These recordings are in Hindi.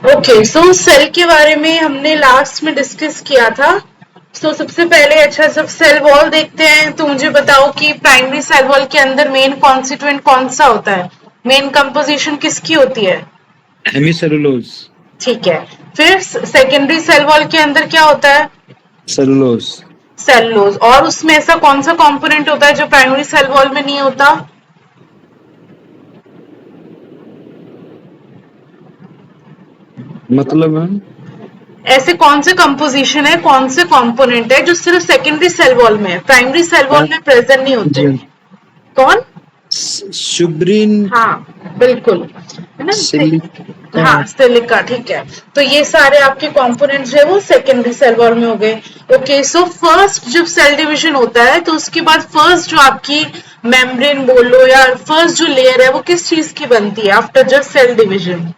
ओके, सो सेल के बारे में हमने लास्ट में डिस्कस किया था। सबसे पहले अच्छा सब सेल वॉल देखते हैं। तो मुझे बताओ कि प्राइमरी सेल वॉल के अंदर मेन कॉन्स्टिट्यूएंट कौन सा होता है, मेन कंपोजिशन किसकी होती है? हेमिसेलुलोज। ठीक है। फिर सेकेंडरी सेल वॉल के अंदर क्या होता है? सेलुलोज। सेलुलोज। और उसमें ऐसा कौन सा कंपोनेंट होता है जो प्राइमरी सेल वॉल में नहीं होता? मतलब मैम ऐसे कौन से कंपोजिशन है, कौन से कंपोनेंट है जो सिर्फ सेकेंडरी सेल वॉल में है, प्राइमरी सेल वॉल में प्रेजेंट नहीं होते? जी कौन? सुब्रीन हाँ बिल्कुल, है ना। सिलिका। हाँ सिलिका, ठीक है। तो ये सारे आपके कंपोनेंट्स जो है वो सेकेंडरी सेल वॉल में हो गए। ओके, सो फर्स्ट जब सेल डिवीजन होता है तो उसके बाद फर्स्ट जो आपकी मेम्ब्रेन बोलो या फर्स्ट जो लेयर है वो किस चीज की बनती है after just cell division?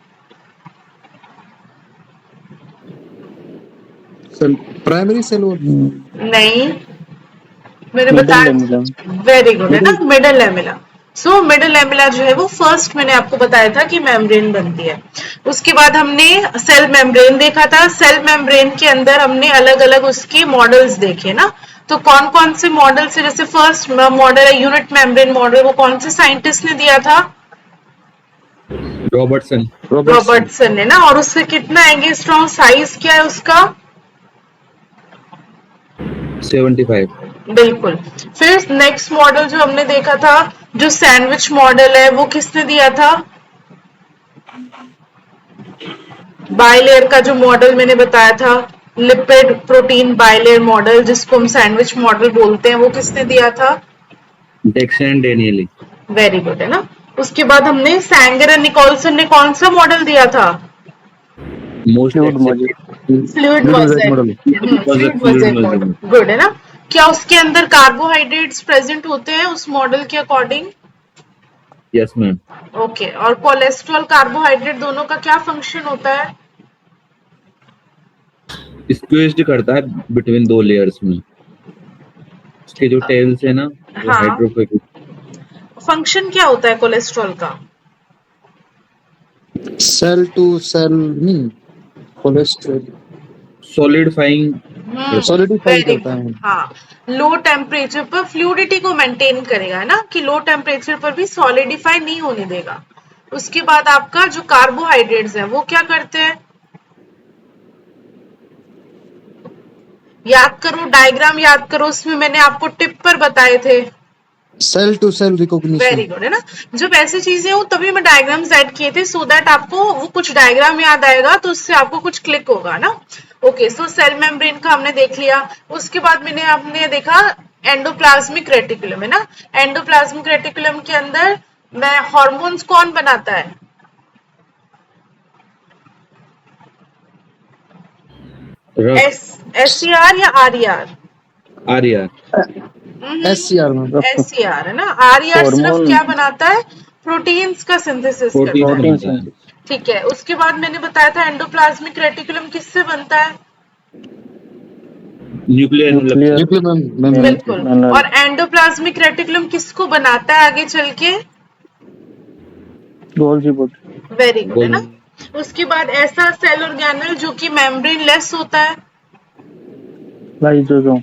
Primary cell नहीं, मैंने मिडिल बताया। लेमिनम। वेरी गुड, है ना, middle. Middle lamella. So middle lamella जो है वो फर्स्ट मैंने आपको बताया था कि मेम्ब्रेन बनती है। उसके बाद हमने सेल मेम्ब्रेन देखा था। सेल मेम्ब्रेन के अंदर हमने अलग अलग उसके मॉडल्स देखे ना। तो कौन कौन से मॉडल से, जैसे फर्स्ट मॉडल है यूनिट मेम्ब्रेन मॉडल, वो कौन से साइंटिस्ट ने दिया था? रॉबर्टसन। रॉबर्टसन रॉबर्टसन ने ना। और उससे कितना एंगस्ट्रॉम, साइज क्या है उसका? 75। बिल्कुल। फिर नेक्स्ट मॉडल जो हमने देखा था, जो सैंडविच मॉडल है, वो किसने दिया था? बायलेयर का जो मॉडल मैंने बताया था, लिपिड प्रोटीन बायलेयर मॉडल जिसको हम सैंडविच मॉडल बोलते हैं, वो किसने दिया था? डेक्सन डेनियली। वेरी गुड, है ना। उसके बाद हमने सैंगर एंड निकोलसन ने कौन सा मॉडल दिया था? Most fluid model. Accepted fluid fluid weight model. Model. Was a fluid fluid model model. Model, good, है ना। क्या उसके अंदर कार्बोहाइड्रेट्स प्रेजेंट होते हैं उस मॉडल के अकॉर्डिंग? Yes ma'am. ओके, और कोलेस्ट्रॉल कार्बोहाइड्रेट दोनों का क्या फंक्शन होता है? स्क्वीज्ड करता है बिटवीन दो लेयर्स में। उसके जो टेल्स है ना, वो हाँ, हाइड्रोफोबिक। फंक्शन क्या होता है कोलेस्ट्रॉल का? सेल टू सेल नहीं, कोलेस्ट्रॉल सॉलिडिफाइंग करता है। सॉलिडिफाई वेरी करता गुड। है। हाँ, लो टेम्परेचर पर फ्लूइडिटी को मेंटेन करेगा, है ना, कि लो टेम्परेचर पर भी सॉलिडिफाई नहीं होने देगा। उसके बाद आपका जो कार्बोहाइड्रेट्स है वो क्या करते हैं? याद करो, डायग्राम याद करो, उसमें मैंने आपको टिप पर बताए थे। Cell to cell recognition. Very good, है ना। जब ऐसी चीजें हो तभी मैं डायग्राम्स ऐड किए थे, सो दैट आपको वो कुछ डायग्राम याद आएगा तो उससे आपको कुछ क्लिक होगा ना। ओके, सो सेल मेम्ब्रेन का हमने देख लिया। उसके बाद मैंने आपने देखा एंडोप्लाज्मिक रेटिकुलम, है ना। एंडोप्लाज्मिक रेटिकुलम के अंदर मैं हॉर्मोन्स कौन बनाता है? Rough. S S C R या R E R? Arya. SCR में रक्त एस सी आर, है ना। आर ई आर सिर्फ हार्मोन क्या बनाता है? प्रोटीन्स का सिंथेसिस प्रोटीन करता है। प्रोटीन बनाता है। सिंथेसिस। ठीक है। उसके बाद मैंने बताया था एंडोप्लाज्मिक रेटिकुलम किससे बनता है? न्यूक्लियर एनवलप से। न्यूक्लियर मेम्ब्रेन से। बिल्कुल। और एंडोप्लाज्मिक रेटिकुलम किसको बनाता है आगे चल के? Golgi bolt. वेरी गुड, है गोल। ना। उसके बाद ऐसा सेल ऑर्गेनल जो कि मेम्ब्रेन लेस होता है? लाइसोसोम।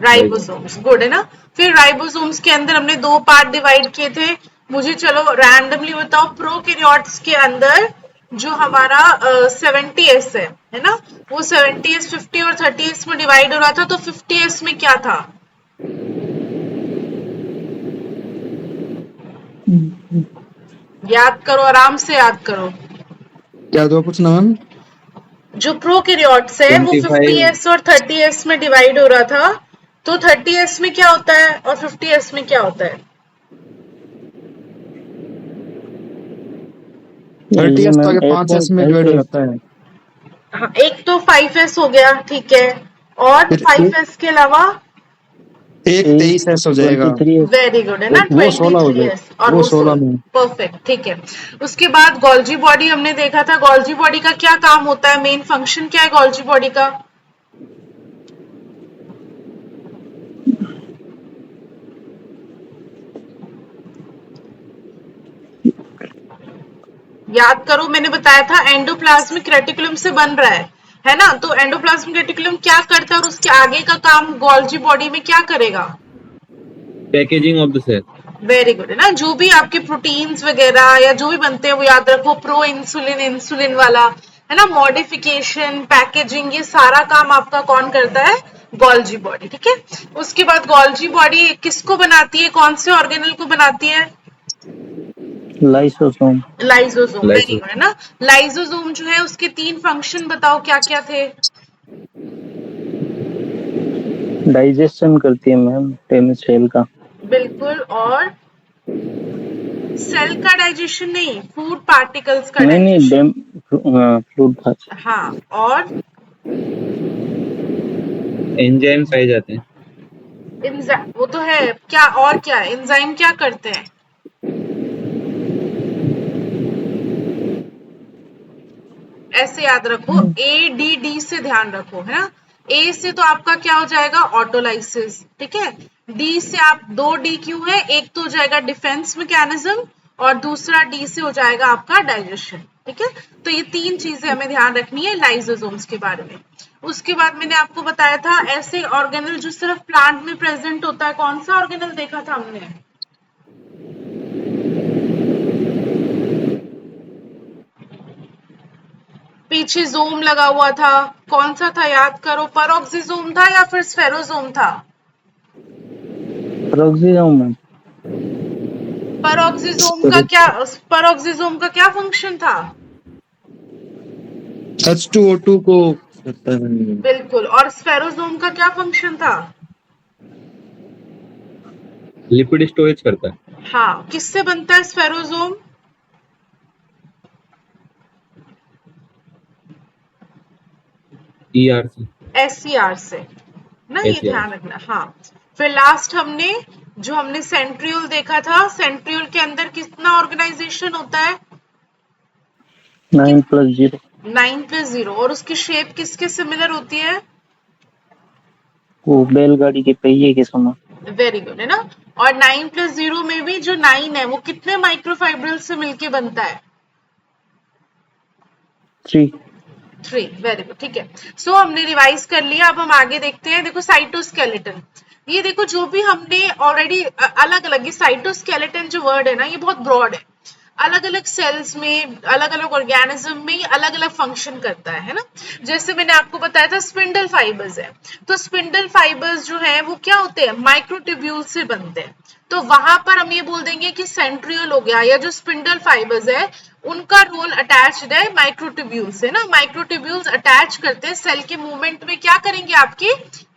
राइबोसोम्स, गुड, है ना। फिर राइबोसोम्स के अंदर हमने दो पार्ट डिवाइड किए थे। मुझे चलो रैंडमली बताओ, प्रोकैरियोट्स के अंदर जो हमारा 70s है ना, वो 70s 50 और 30s में डिवाइड हो रहा था, तो 50s में क्या था? याद करो, आराम से याद करो। क्या दो कुछ नाम? जो प्रोकैरियोट्स है वो 25। 50s और 30s में डिवाइड हो रहा था। तो 30s में क्या होता है और 50s में क्या होता है? 30 हम्म, तो आगे 5 एस में डिवाइड हो जाता है। हाँ, एक तो 5s हो गया, ठीक है। और फिर 5s के अलावा? एक 23 एस हो जाएगा। वेरी गुड, है ना, वो 16 हो 23s जाएगा, और वो वो 16 16। में। परफेक्ट, ठीक है। उसके बाद गोल्जी बॉडी हमने देखा था। गोल्जी बॉडी का क्या काम होता है, मेन फंक्शन क्या है गोल्जी बॉडी का? याद करो मैंने बताया था एंडोप्लाज्मिक रेटिकुलम से बन रहा है ना। तो एंडोप्लाज्मिक रेटिकुलम क्या करता है और उसके आगे का काम गोल्जी बॉडी में क्या करेगा? Packaging of the cell. Very good, है ना। जो भी आपके प्रोटीन्स वगैरह या जो भी बनते हैं वो याद रखो, प्रो इंसुलिन, इंसुलिन वाला, है ना, मॉडिफिकेशन, पैकेजिंग, ये सारा काम आपका कौन करता है? गोल्जी बॉडी, ठीक है। उसके बाद गोल्जी बॉडी किसको बनाती है, कौन से ऑर्गेनल को बनाती है? Lysosome. Lysosome, very lyso good, है ना। लाइसोसोम जो है उसके 3 फंक्शन बताओ क्या क्या थे? डाइजेशन करती है मैम टेमिस सेल का। बिल्कुल, और सेल का डाइजेशन नहीं, फूड पार्टिकल्स का नहीं नहीं डाइजेशन। डेम फ्लूड पास। हाँ, और एंजाइम पाए जाते हैं। वो तो है, क्या और क्या एंजाइम क्या करते हैं? ऐसे याद रखो, ए डी डी से ध्यान रखो, है ना। ए से तो आपका क्या हो जाएगा? ऑटोलाइसिस, ठीक है। डी से आप 2 डी क्यों है, एक तो हो जाएगा डिफेंस मैकेनिज्म और दूसरा डी से हो जाएगा आपका डाइजेशन, ठीक है। तो ये 3 चीजें हमें ध्यान रखनी है लाइसोसोम्स के बारे में। उसके बाद मैंने आपको बताया था ऐसे ऑर्गेनल जो सिर्फ प्लांट में प्रेजेंट होता है, कौन सा ऑर्गेनल देखा था हमने? पीछे जोम लगा हुआ था, कौन सा था याद करो? पैरोक्सिसोम था या फिर स्फेरोसोम था? पैरोक्सिसोम मैम। पैरोक्सिसोम का क्या फंक्शन था? H2O2 को करता है। बिल्कुल, और स्फेरोसोम का क्या फंक्शन था? लिपिड स्टोरेज करता है। हाँ, किससे बनता है स्फेरोसोम? ईआर से। एससीआर से ना, ये एसईआर। ध्यान रखना। हाँ, फिर लास्ट हमने सेंट्रियोल देखा था। सेंट्रियोल के अंदर कितना ऑर्गेनाइजेशन होता है? 9+0। 9+0, और उसकी शेप किसके सिमिलर होती है? वो बैलगाड़ी के पहिए के समान। वेरी गुड, है ना। और 9+0 में भी जो 9 है वो कितने माइक्रोफाइब्रिल से मिलके बनता है? 3। 3, वेरी गुड, ठीक है। सो हमने रिवाइज कर लिया, अब हम आगे देखते हैं। देखो साइटोस्केलेटन, ये देखो जो भी हमने ऑलरेडी अलग अलग, ये साइटोस्केलेटन जो वर्ड है ना, ये बहुत ब्रॉड है। अलग अलग सेल्स में, अलग अलग ऑर्गेनिज्म में ये अलग अलग फंक्शन करता है ना। जैसे मैंने आपको बताया था स्पिंडल फाइबर्स है, तो स्पिंडल फाइबर्स जो है वो क्या होते हैं? माइक्रोट्यूब्यूल से बनते हैं। तो वहां पर हम ये बोल देंगे कि सेंट्रियोल हो गया, या जो स्पिंडल फाइबर्स है उनका रोल अटैच्ड है माइक्रोट्यूब्यूल से ना। माइक्रोट्यूब्यूल्स अटैच करते हैं सेल के मूवमेंट में, क्या करेंगे? आपकी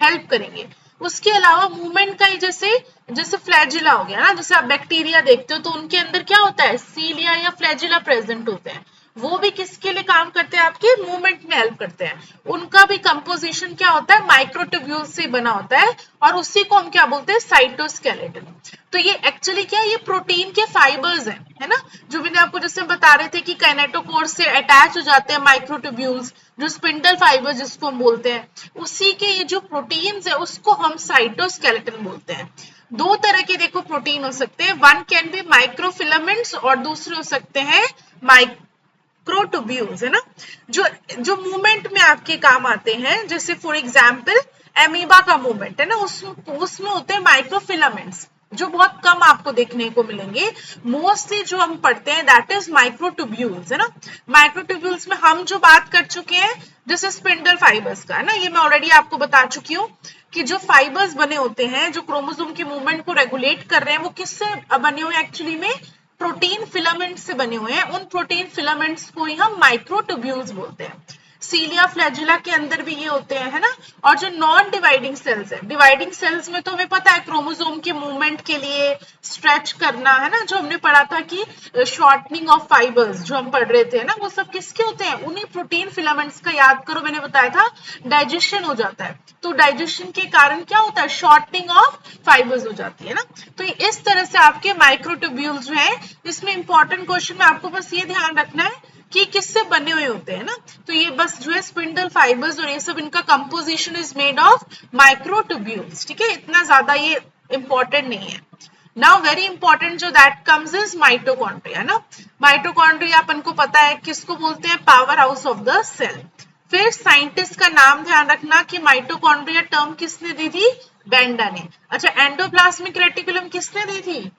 हेल्प करेंगे। उसके अलावा मूवमेंट का ही जैसे जैसे फ्लैजिला हो गया ना, जैसे आप बैक्टीरिया देखते हो तो उनके अंदर क्या होता है? सीलिया या फ्लैजिला प्रेजेंट होते हैं। वो भी किसके लिए काम करते हैं? आपके मूवमेंट में हेल्प करते हैं। उनका भी कंपोजिशन क्या होता है? माइक्रोट्यूब्यूल से बना होता है, और उसी को हम क्या बोलते हैं? साइटोस्केलेटन। तो ये एक्चुअली क्या है? ये प्रोटीन के फाइबर्स है ना। जो मैंने आपको जैसे बता रहे थे कि काइनेटोकोर से अटैच हो जाते हैं माइक्रोट्यूब्यूल्स, जो स्पिंडल फाइबर जिसको हम बोलते हैं, उसी के ये जो प्रोटीन्स है उसको हम साइटोस्केलेटन बोलते हैं। 2 तरह के देखो प्रोटीन हो सकते हैं, वन कैन बी माइक्रोफिलामेंट्स और दूसरे हो सकते हैं माइक्रोट्यूब्यूल्स, है ना। जो जो मूवमेंट में आपके काम आते हैं, जैसे फॉर एग्जांपल एमीबा का मूवमेंट है ना, उसमें होते हैं माइक्रोफिलामेंट्स, जो बहुत कम आपको देखने को मिलेंगे। मोस्टली जो हम पढ़ते हैं दैट इज माइक्रोट्यूब्यूल्स, है ना। माइक्रोट्यूब्यूल्स में हम जो बात कर चुके हैं जैसे स्पिंडल फाइबर्स का, है ना, ये मैं ऑलरेडी आपको बता चुकी हूँ कि जो फाइबर्स बने होते हैं जो क्रोमोसोम की मूवमेंट को रेगुलेट कर रहे हैं, वो किससे बने हुए हैं? एक्चुअली में प्रोटीन फिलामेंट से बने हुए हैं। उन प्रोटीन फिलामेंट्स को ही हम माइक्रोट्यूब्यूल्स बोलते हैं। सीलिया फ्लैजिला के अंदर भी ये होते हैं, है ना। और जो नॉन डिवाइडिंग सेल्स है, डिवाइडिंग सेल्स में तो हमें पता है क्रोमोसोम के मूवमेंट के लिए स्ट्रेच करना, है ना, जो हमने पढ़ा था कि शॉर्टनिंग ऑफ फाइबर्स जो हम पढ़ रहे थे ना, वो सब किसके होते हैं? उन्हीं प्रोटीन फिलामेंट्स का। याद करो मैंने बताया था डाइजेशन हो जाता है, तो डाइजेशन के कारण क्या होता है? शॉर्टनिंग ऑफ फाइबर्स हो जाती है ना। तो इस तरह से आपके माइक्रोट्यूब्यूल्स जो है, इसमें इंपॉर्टेंट क्वेश्चन में आपको बस ये ध्यान रखना है कि किससे बने हुए होते हैं ना। तो ये बस जो है स्पिंडल फाइबर्स और ये सब, इनका composition is made of microtubules, ठीक है। इतना ज्यादा ये इंपॉर्टेंट नहीं है। नाउ वेरी इंपॉर्टेंट जो दैट कम्स इज माइटोकॉन्ड्रिया ना। माइटोकॉन्ड्रिया अपन को पता है किसको बोलते हैं, power house of the cell. फिर साइंटिस्ट का नाम ध्यान रखना कि माइटोकॉन्ड्रिया टर्म किसने दी थी, बेंडा ने। अच्छा, एंडोप्लाज्मिक रेटिकुलम किसने दी थी,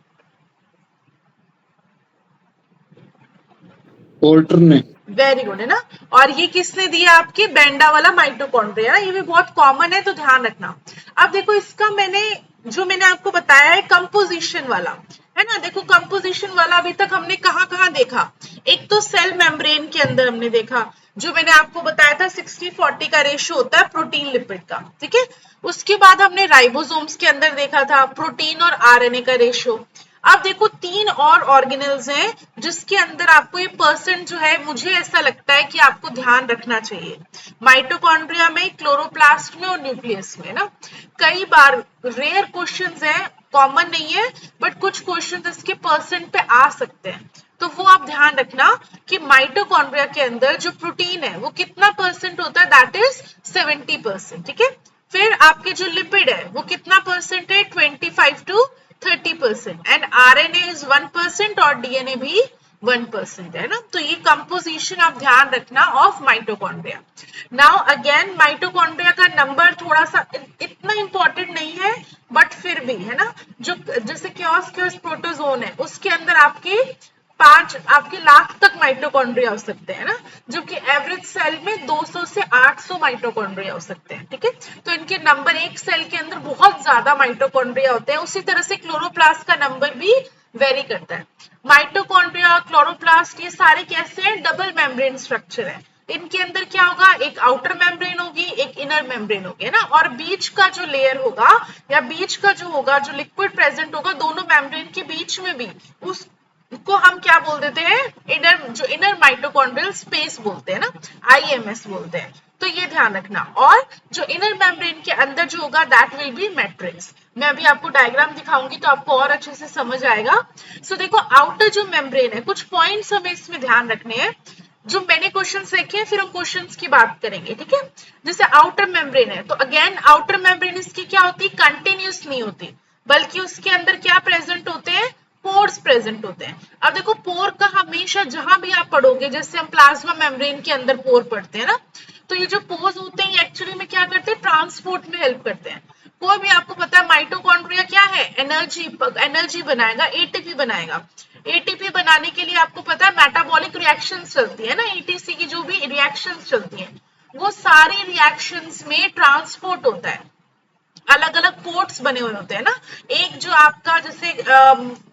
पोल्टर ने। वेरी गुड है ना। और ये किसने दिया, आपके बेंडा वाला माइटोकॉन्ड्रिया, ये भी बहुत कॉमन है तो ध्यान रखना। अब देखो इसका मैंने आपको बताया है कंपोजिशन वाला, है ना। देखो कंपोजिशन वाला अभी तक हमने कहाँ कहाँ देखा, एक तो सेल मेम्ब्रेन के अंदर हमने देखा, जो मैंने आपको बताया था 60-40 का रेशियो होता है प्रोटीन लिपिड का, ठीक है। उसके बाद हमने राइबोसोम्स के अंदर देखा था प्रोटीन और आरएनए का रेशियो। अब देखो 3 और ऑर्गेनेल्स हैं जिसके अंदर आपको ये परसेंट जो है, मुझे ऐसा लगता है कि आपको ध्यान रखना चाहिए, माइटोकॉन्ड्रिया में, क्लोरोप्लास्ट में और न्यूक्लियस में ना। कई बार रेयर क्वेश्चंस हैं, कॉमन नहीं है, बट कुछ क्वेश्चंस इसके परसेंट पे आ सकते हैं, तो वो आप ध्यान रखना कि माइटोकॉन्ड्रिया के अंदर जो प्रोटीन है वो कितना परसेंट होता है, दैट इज 70%, ठीक है। फिर आपके जो लिपिड है वो कितना परसेंट है, 25 to 30%, एंड आरएनए इज 1% और डीएनए भी 1% है ना। तो ये कंपोजिशन आप ध्यान रखना of mitochondria. Now again mitochondria का नंबर थोड़ा सा इतना इंपॉर्टेंट नहीं है, बट फिर भी है ना, जो जैसे क्योस प्रोटोजोन है उसके अंदर आपके लाख तक माइटोकॉन्ड्रिया हो सकते हैं ना, जबकि एवरेज सेल में 200 से 800 माइटोकॉन्ड्रिया हो सकते हैं, ठीक है। तो इनके नंबर, एक सेल के अंदर बहुत ज्यादा माइटोकॉन्ड्रिया होते हैं। उसी तरह से क्लोरोप्लास्ट का नंबर भी वेरी करता है। माइटोकॉन्ड्रिया, क्लोरोप्लास्ट, ये सारे कैसे हैं, डबल मेम्ब्रेन स्ट्रक्चर है। इनके अंदर क्या होगा, एक आउटर मेम्ब्रेन होगी, एक इनर मेम्ब्रेन होगी, है ना। और बीच का जो लेयर होगा या बीच का जो होगा, जो लिक्विड प्रेजेंट होगा दोनों मेम्ब्रेन के बीच में भी, उसको हम क्या बोल देते हैं, इनर माइटोकॉन्ड्रियल स्पेस बोलते हैं ना, आईएमएस बोलते हैं। तो ये ध्यान रखना। और जो इनर मेम्ब्रेन के अंदर जो होगा दैट विल बी मैट्रिक्स। मैं अभी आपको डायग्राम दिखाऊंगी तो आपको और अच्छे से समझ आएगा। सो देखो आउटर जो मेम्ब्रेन है, कुछ पॉइंट्स हमें इसमें ध्यान रखने हैं, जो मैंने क्वेश्चन देखे हैं फिर हम क्वेश्चंस की बात करेंगे, ठीक है। जैसे आउटर मेम्ब्रेन है तो अगेन आउटर मेम्ब्रेन इसकी क्या होती है, कंटिन्यूस नहीं होती, बल्कि उसके अंदर क्या प्रेजेंट होते हैं, पोर्स प्रेजेंट होते हैं। अब देखो पोर का हमेशा जहां भी आप पढ़ोगे, जैसे हम प्लाज्मा मेम्ब्रेन के अंदर पोर पढ़ते हैं ना, तो ये जो पोर्स होते हैं एक्चुअली में क्या करते हैं, ट्रांसपोर्ट में हेल्प करते हैं। कोई भी आपको पता है माइटोकॉन्ड्रिया क्या है, एनर्जी बनाएगा, एटीपी बनाएगा। एटीपी बनाने के लिए आपको पता है मेटाबॉलिक रिएक्शंस चलती है ना, एटीसी की जो भी रिएक्शंस चलती हैं, वो सारी रिएक्शंस में ट्रांसपोर्ट होता है। अलग अलग पोर्ट्स बने हुए होते हैं ना, एक जो आपका जैसे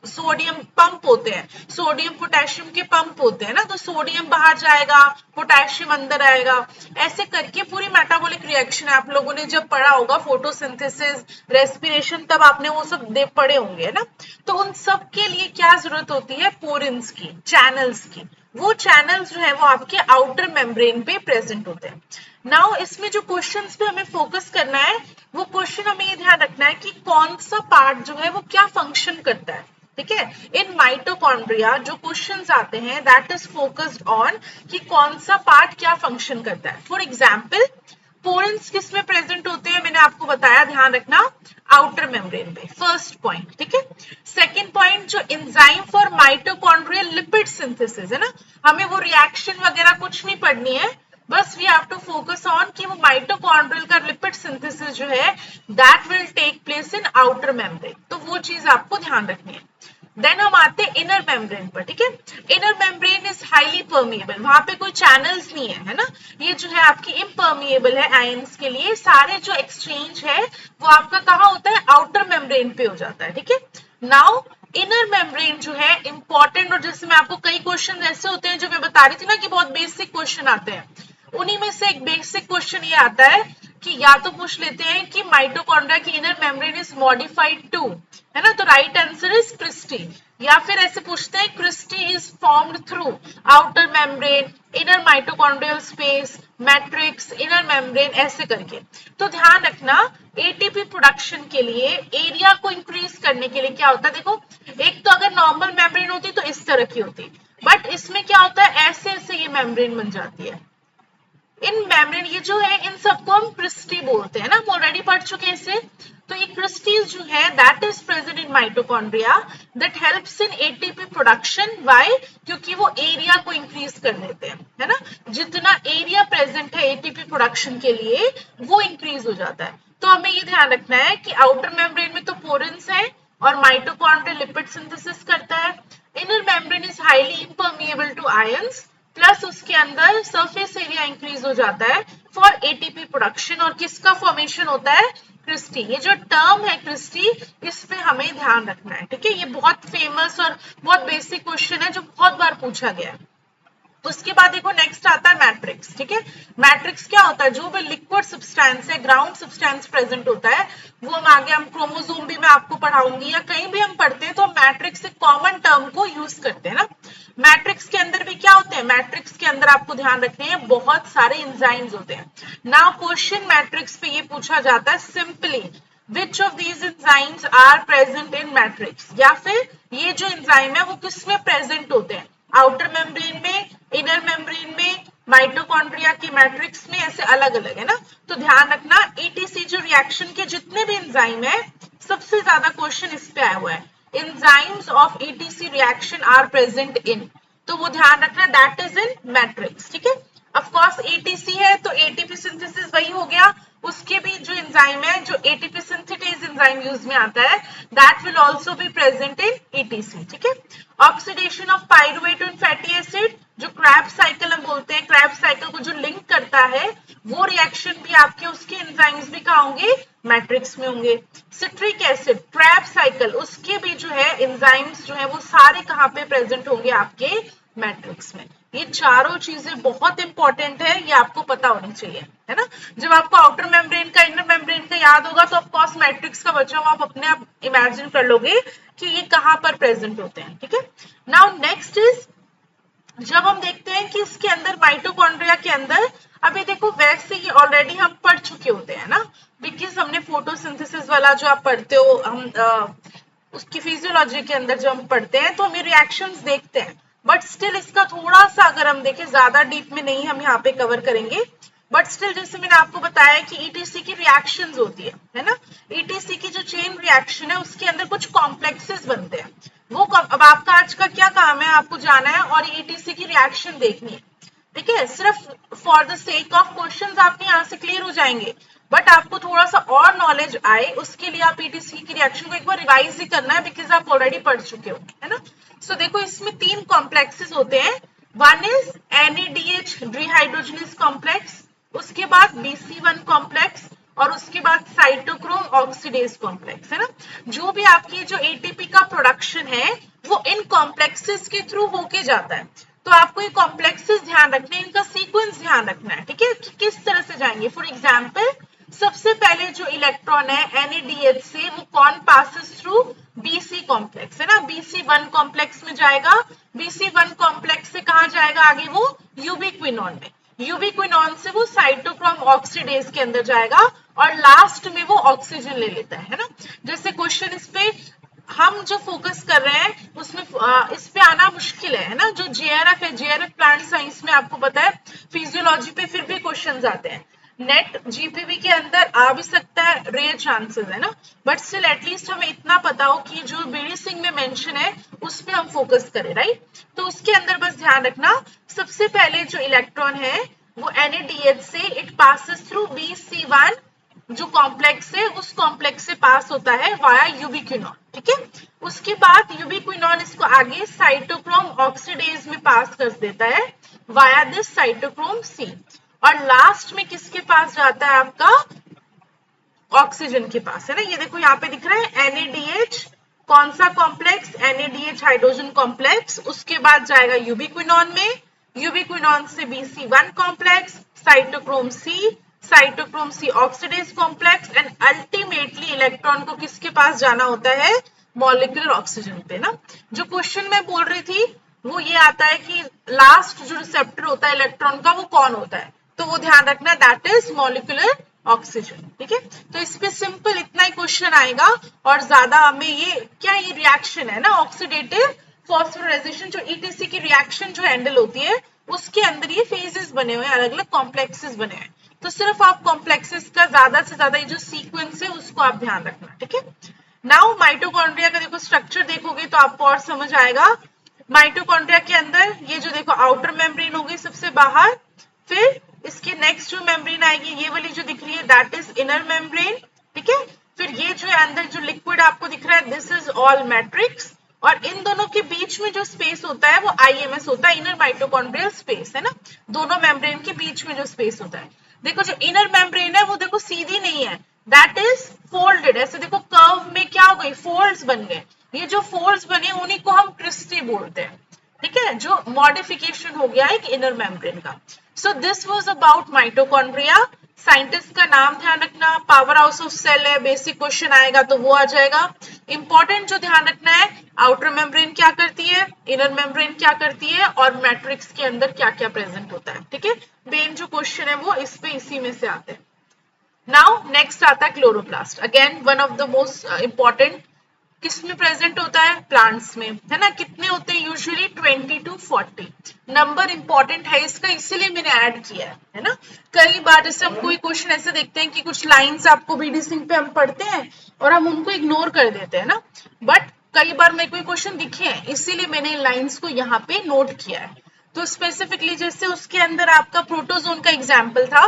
सोडियम पंप होते हैं, सोडियम पोटेशियम के पंप होते हैं ना, तो सोडियम बाहर जाएगा, पोटेशियम अंदर आएगा, ऐसे करके पूरी मेटाबॉलिक रिएक्शन है। आप लोगों ने जब पढ़ा होगा फोटोसिंथेसिस, रेस्पिरेशन, तब आपने वो सब पढ़े होंगे, है ना। तो उन सब के लिए क्या जरूरत होती है, पोरिन्स की, चैनल्स की। वो चैनल्स जो है वो आपके आउटर मेम्ब्रेन पे प्रेजेंट होते हैं। नाउ इसमें जो क्वेश्चंस पे हमें फोकस करना है, वो क्वेश्चन हमें ये ध्यान रखना है कि कौन सा पार्ट जो है वो क्या फंक्शन करता है, ठीक है। इन माइटोकॉन्ड्रिया जो क्वेश्चंस आते हैं दैट इज फोकस्ड ऑन कि कौन सा पार्ट क्या फंक्शन करता है। फॉर एग्जाम्पल पोरेंस किस में प्रेजेंट होते हैं, मैंने आपको बताया, ध्यान रखना, आउटर मेम्ब्रेन पे, फर्स्ट पॉइंट, ठीक है। सेकंड पॉइंट, जो enzyme for mitochondrial lipid synthesis है ना, हमें वो रिएक्शन वगैरह कुछ नहीं पढ़नी है, बस we have to focus on कि वो माइटोकॉन्ड्रियल का लिपिड सिंथेसिस जो है that will take place in outer membrane, तो वो चीज आपको ध्यान रखनी है। देन हम आते हैं इनर मेम्ब्रेन पर, ठीक है। Inner membrane is highly permeable, वहां पे कोई चैनल्स नहीं है ना, ये जो है आपकी इम्परमिएबल है आयंस के लिए। सारे जो एक्सचेंज है वो आपका कहाँ होता है, आउटर मेम्ब्रेन पे हो जाता है, ठीक है। नाउ इनर मेम्ब्रेन जो है इंपॉर्टेंट, और जैसे मैं आपको कई क्वेश्चन ऐसे होते हैं जो मैं बता रही थी ना कि बहुत बेसिक क्वेश्चन आते हैं, उन्हीं में से एक बेसिक क्वेश्चन ये आता है कि या तो पूछ लेते हैं कि माइटोकॉन्ड्रिया की inner membrane is modified to, है ना, तो राइट आंसर इज क्रिस्टी। या फिर ऐसे पूछते हैं cristae is formed through outer membrane, inner mitochondrial space, matrix, inner membrane, ऐसे करके। तो ध्यान रखना एटीपी प्रोडक्शन के लिए, एरिया को इंक्रीज करने के लिए क्या होता है, देखो एक तो अगर नॉर्मल मेम्ब्रेन होती तो इस तरह की होती, बट इसमें क्या होता है, ऐसे ऐसे ये मेम्ब्रेन बन जाती है। इन मेम्ब्रेन ये जो है इन सबको हम क्रिस्टी बोलते हैं ना, हम ऑलरेडी पढ़ चुके हैं इसे। तो ये क्रिस्टीज जो है that is present in mitochondria that helps in ATP production. Why? क्योंकि वो एरिया को इंक्रीज कर देते हैं, है ना। जितना एरिया प्रेजेंट है एटीपी प्रोडक्शन के लिए वो इंक्रीज हो जाता है। तो हमें ये ध्यान रखना है कि आउटर मेम्ब्रेन में तो पोरेंस है और माइटोकॉन्ड्रिया लिपिड सिंथेसिस करता है। Inner membrane is highly impermeable to ions, plus उसके अंदर सरफेस एरिया इंक्रीज हो जाता है फॉर एटीपी प्रोडक्शन। और किसका फॉर्मेशन होता है? क्रिस्टी। ये जो टर्म है क्रिस्टी, इस पे हमें ध्यान रखना है, ठीक है। ये बहुत फेमस और बहुत बेसिक क्वेश्चन है जो बहुत बार पूछा गया है। उसके बाद देखो नेक्स्ट आता है मैट्रिक्स, ठीक है। मैट्रिक्स क्या होता है? जो भी लिक्विड सब्सटेंस है, ग्राउंड सब्सटेंस प्रेजेंट होता है, वो हम आगे हम क्रोमोसोम भी मैं आपको पढ़ाऊंगी या कहीं भी हम पढ़ते हैं तो मैट्रिक्स एक कॉमन टर्म को यूज करते हैं ना। मैट्रिक्स के अंदर भी क्या होते हैं? मैट्रिक्स के अंदर आपको ध्यान रखने हैं बहुत सारे एंजाइम्स होते हैं। नाउ क्वेश्चन मैट्रिक्स पे ये पूछा जाता है simply which of these enzymes are present in matrix, या फिर ये जो एंजाइम है वो किसमें प्रेजेंट होते हैं? आउटर मेम्ब्रेन में, इनर मेम्ब्रेन में, माइटोकॉन्ड्रिया की मैट्रिक्स में, ऐसे अलग अलग है ना। तो ध्यान रखना ईटीसी जो रिएक्शन के जितने भी एंजाइम है, सबसे ज्यादा क्वेश्चन इस पे आया हुआ है, enzymes of ETC reaction are present in. तो वो ध्यान रखना दैट इज इन मैट्रिक्स, ठीक है। ऑफ कोर्स एटीसी है तो एटीपी सिंथेसिस वही हो गया। उसके भी जो एंजाइम है, जो एटीपी सिंथेटेज एंजाइम यूज में आता है, that will also be present in etc, ठीक है। Oxidation of pyruvate and fatty acid, जो क्रैब्स साइकिल हम बोलते हैं, क्रैब्स साइकिल को जो लिंक करता है, वो रिएक्शन भी आपके उसके एंजाइम्स भी कहाँ होंगे? मैट्रिक्स में होंगे। सिट्रिक एसिड, क्रैब्स साइकिल, उसके भी जो है एंजाइम्स जो है वो सारे कहाँ पे प्रेजेंट होंगे? आपके मैट्रिक्स में। ये चारों चीजें बहुत इंपॉर्टेंट है, ये आपको पता होनी चाहिए, है ना। जब आपको आउटर मेम्ब्रेन का, इनर मेम्ब्रेन का याद होगा तो ऑफकोर्स मैट्रिक्स का बचा हुआ आप अपने आप इमेजिन कर लोगे कि ये कहाँ पर प्रेजेंट होते हैं, ठीक है। नाउ नेक्स्ट इज, जब हम देखते हैं कि इसके अंदर माइटोकॉन्ड्रिया के अंदर, अभी देखो वैसे ही ऑलरेडी हम पढ़ चुके होते हैं ना, बिकॉज हमने फोटोसिंथेसिस वाला जो आप पढ़ते हो, हम उसकी फिजियोलॉजी के अंदर जब हम पढ़ते हैं तो हम ये रिएक्शंस देखते हैं, बट स्टिल इसका थोड़ा सा अगर हम देखें, ज्यादा डीप में नहीं हम यहाँ पे कवर करेंगे, बट स्टिल जैसे मैंने आपको बताया कि ईटीसी की रिएक्शंस होती है ना। ईटीसी की जो चेन रिएक्शन है उसके अंदर कुछ कॉम्प्लेक्सेस बनते हैं। वो अब आपका आज का क्या काम है? आपको जाना है और ईटीसी की रिएक्शन देखनी है, ठीक है। सिर्फ for the sake of questions आपके यहाँ से क्लियर हो जाएंगे, बट आपको थोड़ा सा और नॉलेज आए उसके लिए आप ईटीसी की रिएक्शन को एक बार रिवाइज ही करना है, बिकॉज आप ऑलरेडी पढ़ चुके हो, है ना। सो देखो इसमें 3 कॉम्प्लेक्सेस होते हैं। One is NADH dehydrogenase complex, उसके बाद BC1 कॉम्प्लेक्स, और उसके बाद साइटोक्रोम ऑक्सीडेज कॉम्प्लेक्स, है ना। जो भी आपकी जो एटीपी का प्रोडक्शन है वो इन कॉम्प्लेक्सेस के थ्रू होके जाता है। तो आपको ये कॉम्प्लेक्सेस ध्यान रखने हैं, इनका सीक्वेंस ध्यान रखना है, ठीक है, कि किस तरह से जाएंगे। फॉर एग्जाम्पल सबसे पहले जो इलेक्ट्रॉन है NADH से, वो कौन पासेस थ्रू? BC कॉम्प्लेक्स, है ना। BC1 कॉम्प्लेक्स में जाएगा, BC1 कॉम्प्लेक्स से कहाँ जाएगा आगे? वो यूबिक्विनोन में, यूबिक्विनोन से वो साइटोक्रोम ऑक्सीडेज के अंदर जाएगा और लास्ट में वो ऑक्सीजन ले लेता है ना। जैसे क्वेश्चन इस पे हम जो फोकस कर रहे हैं उसमें इस पे आना मुश्किल है ना। जो JRF है, JRF प्लांट साइंस में आपको पता है फिजियोलॉजी पे फिर भी क्वेश्चंस आते हैं। नेट GPV के अंदर आ भी सकता है, रेयर चांसेस है ना, बट स्टिल एटलीस्ट हमें इतना पता हो कि जो बीडी सिंह में मेंशन है उस पे हम फोकस करें, राइट। तो उसके अंदर बस ध्यान रखना, सबसे पहले जो इलेक्ट्रॉन है वो NADH से इट पासेस थ्रू BC1 जो कॉम्प्लेक्स है, उस कॉम्प्लेक्स से पास होता है वाया यूबिक्विनोन, ठीक है। उसके बाद यूबिक्विनोन इसको आगे साइटोक्रोम ऑक्सीडेज में पास कर देता है वाया दिस साइटोक्रोम C, और लास्ट में किसके पास जाता है? आपका ऑक्सीजन के पास, है ना। ये देखो यहाँ पे दिख रहा है NADH, कौन सा कॉम्प्लेक्स? NADH हाइड्रोजन कॉम्प्लेक्स, उसके बाद जाएगा यूबिक्विनोन में, यूबिक्विनोन से BC1 complex, cytochrome C oxidase complex, and ultimately electron को किसके पास जाना होता है? मॉलिक्यूलर ऑक्सीजन पे ना। जो क्वेश्चन मैं बोल रही थी वो ये आता है कि लास्ट जो रिसेप्टर होता है इलेक्ट्रॉन का वो कौन होता है? तो वो ध्यान रखना, दैट इज मॉलिक्यूलर ऑक्सीजन, ठीक है। तो इस पे सिंपल इतना ही क्वेश्चन आएगा, और ज्यादा हमें ये क्या, ये रिएक्शन है ना, ऑक्सीडेटिव फॉस्फोराइजेशन, जो ETC की रिएक्शन जो हैंडल होती है उसके अंदर ये फेजेस बने हुए हैं, अलग अलग कॉम्प्लेक्सेस बने हैं। तो सिर्फ आप कॉम्प्लेक्सेस का ज्यादा से ज्यादा ये जो सीक्वेंस है उसको आप ध्यान रखना, ठीक है। नाउ माइटोकॉन्ड्रिया का देखो स्ट्रक्चर देखोगे तो आपको और समझ आएगा। माइटोकॉन्ड्रिया के अंदर ये जो देखो आउटर मेम्ब्रेन होगी सबसे बाहर, फिर इसके नेक्स्ट जो मेम्ब्रेन आएगी ये वाली जो दिख रही है दैट इज इनर मेम्ब्रेन, ठीक है। फिर ये जो है अंदर जो लिक्विड आपको दिख रहा है दिस इज ऑल मैट्रिक्स, और इन दोनों के बीच में जो स्पेस होता है वो आईएमएस होता है, इनर माइटोकॉन्ड्रियल स्पेस, है ना। दोनों मेम्ब्रेन के बीच में जो स्पेस होता है, देखो जो इनर मेम्ब्रेन है वो देखो सीधी नहीं है, दैट इज फोल्डेड। ऐसे देखो कर्व में क्या हो गई, फोल्ड्स बन गए। ये जो फोल्ड्स बने उन्हीं को हम क्रिस्टी बोलते हैं, ठीक है, जो मॉडिफिकेशन हो गया एक इनर मेम्ब्रेन का। So this was about mitochondria. Scientist का नाम ध्यान रखना, पावर हाउस ऑफ सेल है, बेसिक क्वेश्चन आएगा तो वो आ जाएगा। इंपॉर्टेंट जो ध्यान रखना है, आउटर मेम्ब्रेन क्या करती है, इनर मेम्ब्रेन क्या करती है, और मैट्रिक्स के अंदर क्या क्या प्रेजेंट होता है, ठीक है। मेन जो क्वेश्चन है वो इस पे इसी में से आते हैं। नाउ नेक्स्ट आता है chloroplast, again one of the most important. किसमें प्रेजेंट होता है, प्लांट्स में, है ना। कितने होते हैं, यूजुअली 20 to 40। नंबर इंपॉर्टेंट है इसका, इसीलिए मैंने ऐड किया है ना। कई बार जैसे हम कोई क्वेश्चन ऐसे देखते हैं कि कुछ लाइंस आपको बीडी सिंह पे हम पढ़ते हैं और हम उनको इग्नोर कर देते हैं ना, बट कई बार मेरे कोई क्वेश्चन दिखे हैं इसीलिए मैंने इन लाइन्स को यहाँ पे नोट किया है। तो स्पेसिफिकली जैसे उसके अंदर आपका प्रोटोजोन का एग्जाम्पल था,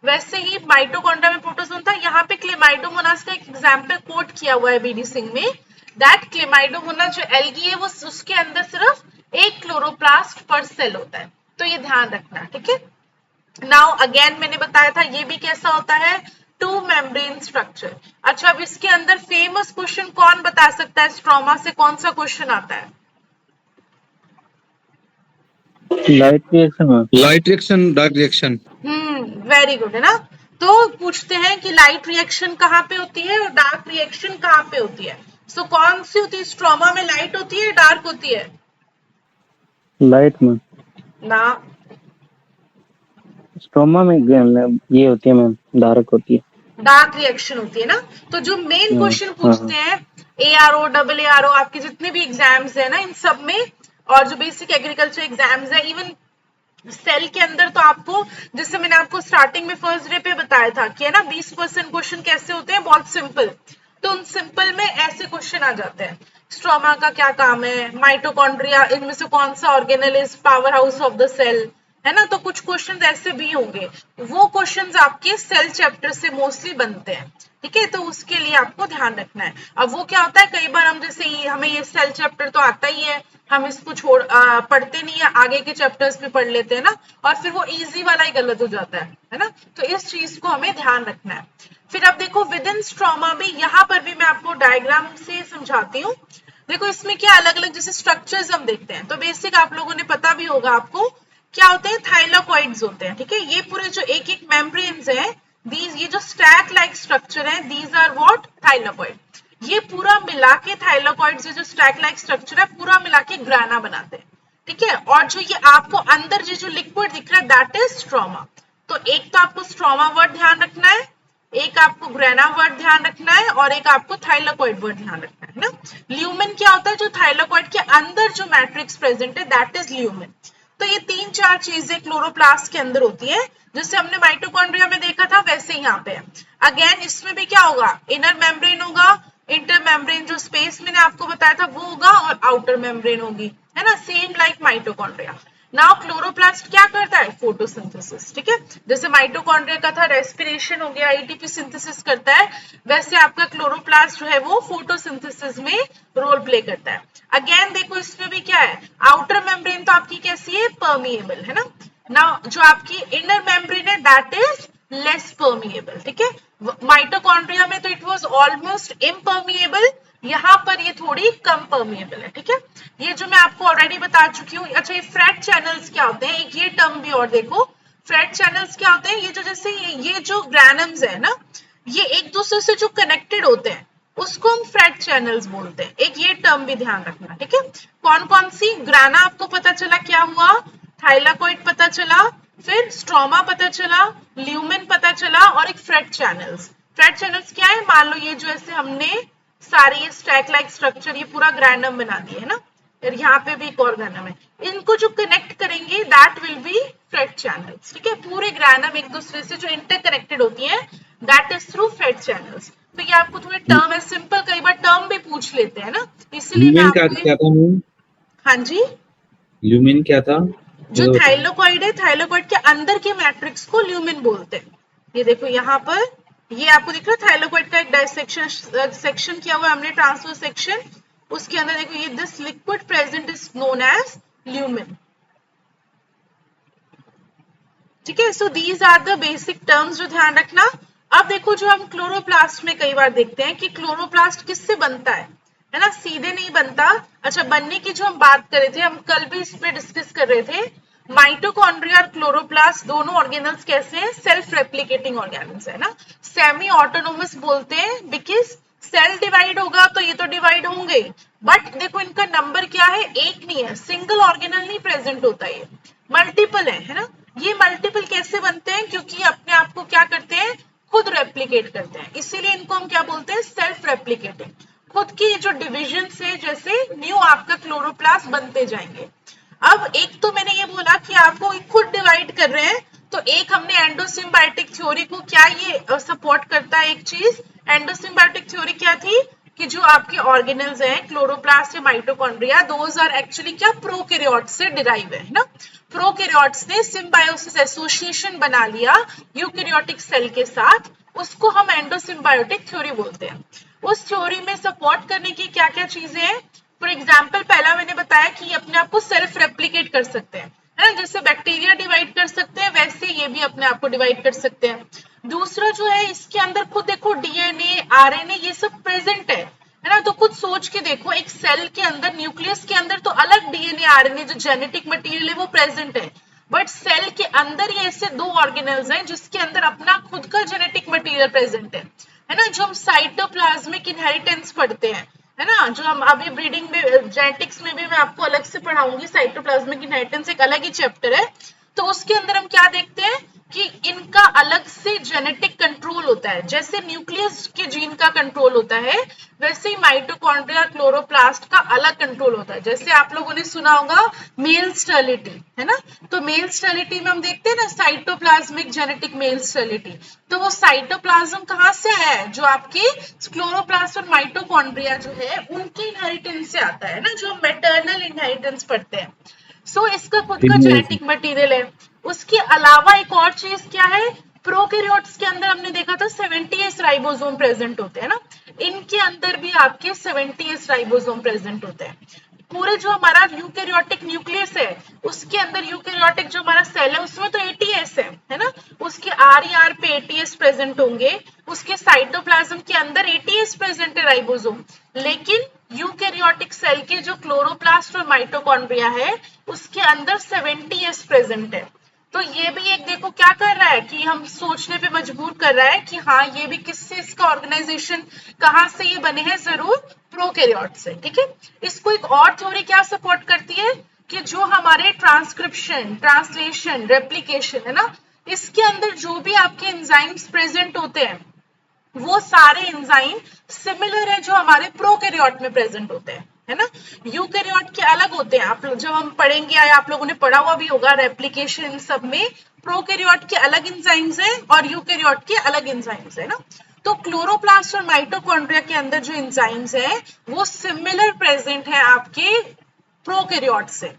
वैसे ही माइटोकॉन्ड्रिया में प्रोटोजोन था, यहाँ पे क्लेमाइडोमोनास का एक एग्जाम्पल कोट किया हुआ है बीडी सिंह में, दैट क्लेमाइडोमोनास जो एल्गी है वो उसके अंदर सिर्फ एक क्लोरोप्लास्ट पर सेल होता है, तो ये ध्यान रखना, ठीक है। नाउ अगेन मैंने बताया था ये भी कैसा होता है, टू मेम्ब्रेन स्ट्रक्चर। अच्छा अब इसके अंदर फेमस क्वेश्चन कौन बता सकता है, स्ट्रोमा से कौन सा क्वेश्चन आता है? Light reaction, light reaction, dark reaction. Very good, है ना। तो पूछते हैं कि लाइट रिएक्शन कहाँ पे होती है और डार्क रिएक्शन कहाँ पे होती है। सो कौन सी होती है, स्ट्रोमा में लाइट होती है डार्क होती है? लाइट में, ना, स्ट्रोमा में ये होती है मैम, डार्क होती है। डार्क रिएक्शन होती है ना। तो जो मेन क्वेश्चन पूछते हैं ARO डबल ARO आपके जितने भी एग्जाम्स है ना इन सब में, और जो बेसिक एग्रीकल्चर एग्जाम्स है, इवन सेल के अंदर, तो आपको जैसे मैंने आपको स्टार्टिंग में फर्स्ट डे पे बताया था कि है ना 20% क्वेश्चन कैसे होते हैं, बहुत सिंपल। तो उन सिंपल में ऐसे क्वेश्चन आ जाते हैं, स्ट्रोमा का क्या काम है, माइटोकॉन्ड्रिया इनमें से कौन सा organelle is power house of the cell, है ना। तो कुछ क्वेश्चंस ऐसे भी होंगे, वो क्वेश्चंस आपके सेल चैप्टर से मोस्टली बनते हैं, ठीक है। तो उसके लिए आपको ध्यान रखना है। अब वो क्या होता है, कई बार हम जैसे हमें ये सेल चैप्टर तो आता ही है, हम इसको पढ़ते नहीं है, आगे के चैप्टर्स में पढ़ लेते हैं ना, और फिर वो इजी वाला ही गलत हो जाता है ना। तो इस चीज को हमें ध्यान रखना है। फिर अब देखो विद इन स्ट्रोमा भी, यहाँ पर भी मैं आपको डायग्राम से समझाती हूँ। देखो इसमें क्या अलग अलग जैसे स्ट्रक्चर्स हम देखते हैं, तो बेसिक आप लोगों ने पता भी होगा आपको क्या होते हैं, थाइलाकॉइड्स होते हैं, ठीक है। ये पूरे जो एक एक मेम्ब्रेन्स हैं, दीज ये जो स्टैक लाइक स्ट्रक्चर है, दीज आर व्हाट, थाइलाकॉइड। ये पूरा मिला के थाइलाकॉइड्स जो स्टैक लाइक स्ट्रक्चर है पूरा मिला के ग्राना बनाते हैं, ठीक है। और जो ये आपको अंदर जो लिक्विड दिख रहा है दैट इज स्ट्रोमा। तो एक तो आपको स्ट्रोमा वर्ड ध्यान रखना है, एक आपको ग्रेना वर्ड ध्यान रखना है, और एक आपको थाइलाकॉइड वर्ड ध्यान रखना है ना। ल्यूमेन क्या होता है, जो थाइलाकॉइड के अंदर जो मैट्रिक्स प्रेजेंट है दैट इज ल्यूमेन। तो ये तीन चार चीजें क्लोरोप्लास्ट के अंदर होती है, जैसे हमने माइटोकॉन्ड्रिया में देखा था वैसे ही यहाँ पे है। अगेन इसमें भी क्या होगा, इनर मेम्ब्रेन होगा, इंटर मेम्ब्रेन जो स्पेस मैंने आपको बताया था वो होगा, और आउटर मेम्ब्रेन होगी, है ना, same like mitochondria. Now chloroplast क्या करता है, फोटोसिंथेसिस, ठीक है। जैसे माइटोकॉन्ड्रिया का था रेस्पिरेशन हो गया, एटीपी सिंथेसिस करता है, वैसे आपका क्लोरोप्लास्ट जो है वो फोटोसिंथेसिस में रोल प्ले करता है। अगेन देखो इसमें भी क्या है, आउटर मेम्ब्रेन तो आपकी कैसी है, परमिएबल, है ना। नाउ जो आपकी इनर मेम्ब्रेन है दैट इज लेस परमिएबल, ठीक है। माइटोकॉन्ड्रिया में तो इट वाज ऑलमोस्ट इम्परमिएबल, यहाँ पर ये थोड़ी कम परमिएबल है, ठीक है। ये जो मैं आपको ऑलरेडी बता चुकी हूँ। अच्छा ये फ्रेट चैनल्स क्या होते हैं, एक ये टर्म भी और देखो, फ्रेट चैनल्स क्या होते हैं, ये जो जैसे ये जो ग्रैनम्स है ना, ये एक दूसरे से जो कनेक्टेड होते हैं उसको हम फ्रेट चैनल्स बोलते हैं। एक ये टर्म भी ध्यान रखना, ठीक है। कौन कौन सी, ग्राना आपको पता चला क्या हुआ, थाइलाकॉइड पता चला, फिर स्ट्रोमा पता चला, ल्यूमेन पता चला, और एक फ्रेट चैनल्स। फ्रेट चैनल्स क्या है, मान लो ये जो ऐसे हमने सारे ये स्टैक लाइक स्ट्रक्चर ये पूरा ग्रैंडम बना दिया है ना, फिर यहाँ पे भी एक और ग्रैंडम है, इनको जो कनेक्ट करेंगे that will be freight channels, ठीक है। पूरे ग्रैनम एक दूसरे से जो इंटरकनेक्टेड होती हैं, that is through fed channels. तो ये आपको थोड़ी टर्म है, सिंपल, कई बार टर्म भी पूछ लेते हैं ना, इसलिए मैं ल्यूमेन क्या आपको क्या था मैम? हाँ जी, ल्यूमेन क्या था? जो मतलब थाइलोकॉइड है, थाइलोकॉइड के अंदर के मैट्रिक्स को ल्यूमेन बोलते हैं। ये देखो यहाँ पर, ये आपको दिख रहा है थाइलोकॉइड का एक डाइसेक्शन सेक्शन किया हुआ है हमने, ट्रांसफर सेक्शन। उसके अंदर देखो ये this liquid present is known as lumen, ठीक है। So these are the basic terms जो ध्यान रखना। अब देखो जो हम क्लोरोप्लास्ट में कई बार देखते हैं कि क्लोरोप्लास्ट किससे बनता है ना, सीधे नहीं बनता। अच्छा, बनने की जो हम बात कर रहे थे, हम कल भी इस पे डिस्कस कर रहे थे, माइटोकॉन्ड्रिया और क्लोरोप्लास्ट दोनों ऑर्गेनल्स कैसे हैं, सेल्फ रेप्लिकेटिंग ऑर्गेनल्स है ना, सेमी ऑटोनोमस बोलते हैं, बिकॉज सेल डिवाइड होगा तो ये तो डिवाइड होंगे, बट देखो इनका नंबर क्या है, एक नहीं है, सिंगल ऑर्गेनल नहीं प्रेजेंट होता, ये मल्टीपल है ना। ये मल्टीपल कैसे बनते हैं, क्योंकि अपने आप को क्या करते हैं, खुद रेप्लिकेट करते हैं, इसीलिए इनको हम क्या बोलते हैं, सेल्फ रेप्लिकेटिंग। खुद की जो डिविजन से जैसे न्यू आपका क्लोरोप्लास्ट बनते जाएंगे। अब एक तो मैंने ये बोला कि आपको खुद डिवाइड कर रहे हैं, तो एक हमने एंडोसिम्बायोटिक थ्योरी को, क्या ये सपोर्ट करता है, एक चीज एंडोसिम्बायोटिक थ्योरी क्या थी, कि जो आपके ऑर्गेनल्स हैं, क्लोरोप्लास्ट या माइटोकॉन्ड्रिया, दोज आर एक्चुअली क्या, प्रोकैरियोट्स से डिराइव है ना। प्रोकैरियोट्स ने सिम्बायोसिस एसोसिएशन बना लिया यूकैरियोटिक सेल के साथ, उसको हम एंडोसिम्बायोटिक थ्योरी बोलते हैं। उस थ्योरी में सपोर्ट करने की क्या क्या चीजें हैं, फॉर एग्जाम्पल पहला मैंने बताया कि ये अपने आप को सेल्फ रेप्लिकेट कर सकते हैं, है ना, जैसे बैक्टीरिया डिवाइड कर सकते हैं वैसे ये भी अपने आप को डिवाइड कर सकते हैं। दूसरा जो है, इसके अंदर खुद देखो डीएनए, आरएनए ये सब प्रेजेंट है ना, तो कुछ सोच के देखो, एक सेल के अंदर, न्यूक्लियस के अंदर तो अलग डीएनए आरएनए जो जेनेटिक मटेरियल है वो प्रेजेंट है, बट सेल के अंदर ये ऐसे दो ऑर्गेनल्स हैं जिसके अंदर अपना खुद का जेनेटिक मटेरियल प्रेजेंट है ना, जो हम साइटोप्लाज्मिक इनहेरिटेंस पढ़ते हैं, है ना, जो हम अभी ब्रीडिंग में, जेनेटिक्स में भी मैं आपको अलग से पढ़ाऊंगी, साइटोप्लाज्मिक इनहेरिटेंस एक अलग ही चैप्टर है। तो उसके अंदर हम क्या देखते हैं कि इनका अलग से जेनेटिक कंट्रोल होता है, जैसे न्यूक्लियस के जीन का कंट्रोल होता है, वैसे ही माइटोकॉन्ड्रिया, क्लोरोप्लास्ट का अलग कंट्रोल होता है। जैसे आप लोगों ने सुना होगा मेल स्टेरिलिटी, है ना, तो मेल स्टेरिलिटी में हम देखते हैं ना साइटोप्लाज्मिक जेनेटिक मेल स्टेरिलिटी, तो वो साइटोप्लाज्म कहाँ से आया है, जो आपके क्लोरोप्लास्ट और माइटोकॉन्ड्रिया जो है उनके इनहेरिटेंस से आता है ना, जो मेटर्नल इनहेरिटेंस पढ़ते हैं। सो इसका खुद का जेनेटिक मटेरियल है। उसके अलावा एक और चीज क्या है, प्रोकैरियोट्स के अंदर हमने देखा था 70S राइबोसोम प्रेजेंट होते हैं ना, इनके अंदर भी आपके 70S राइबोसोम प्रेजेंट होते हैं। पूरे जो हमारा यूकैरियोटिक न्यूक्लियस है, उसके अंदर यूकैरियोटिक जो हमारा सेल है उसमें तो 80S है ना, उसके RER पे 80S प्रेजेंट होंगे, उसके साइटोप्लाज्म के अंदर 80S प्रेजेंट है राइबोसोम, लेकिन यूकैरियोटिक सेल के जो क्लोरोप्लास्ट और माइटोकॉन्ड्रिया है उसके अंदर 70S प्रेजेंट है। तो ये भी एक देखो क्या कर रहा है कि हम सोचने पे मजबूर कर रहा है कि हाँ ये भी किससे, इसका ऑर्गेनाइजेशन कहाँ से ये बने हैं, जरूर प्रोकैरियोट से, ठीक है। इसको एक और थ्योरी क्या सपोर्ट करती है कि जो हमारे ट्रांसक्रिप्शन, ट्रांसलेशन, रेप्लिकेशन है ना, इसके अंदर जो भी आपके एंजाइम्स प्रेजेंट होते हैं वो सारे एंजाइम सिमिलर है जो हमारे प्रोकैरियोट में प्रेजेंट होते हैं, है ना। यूकैरियोट के अलग होते हैं, आप लोग जब हम पढ़ेंगे या आप लोगों ने पढ़ा हुआ भी होगा रेप्लिकेशन सब में, प्रोकैरियोट के अलग एंजाइम्स हैं और यूकैरियोट के अलग एंजाइम्स है ना। तो क्लोरोप्लास्ट और माइटोकॉन्ड्रिया के अंदर जो एंजाइम्स हैं वो सिमिलर प्रेजेंट है आपके प्रोकैरियोट से,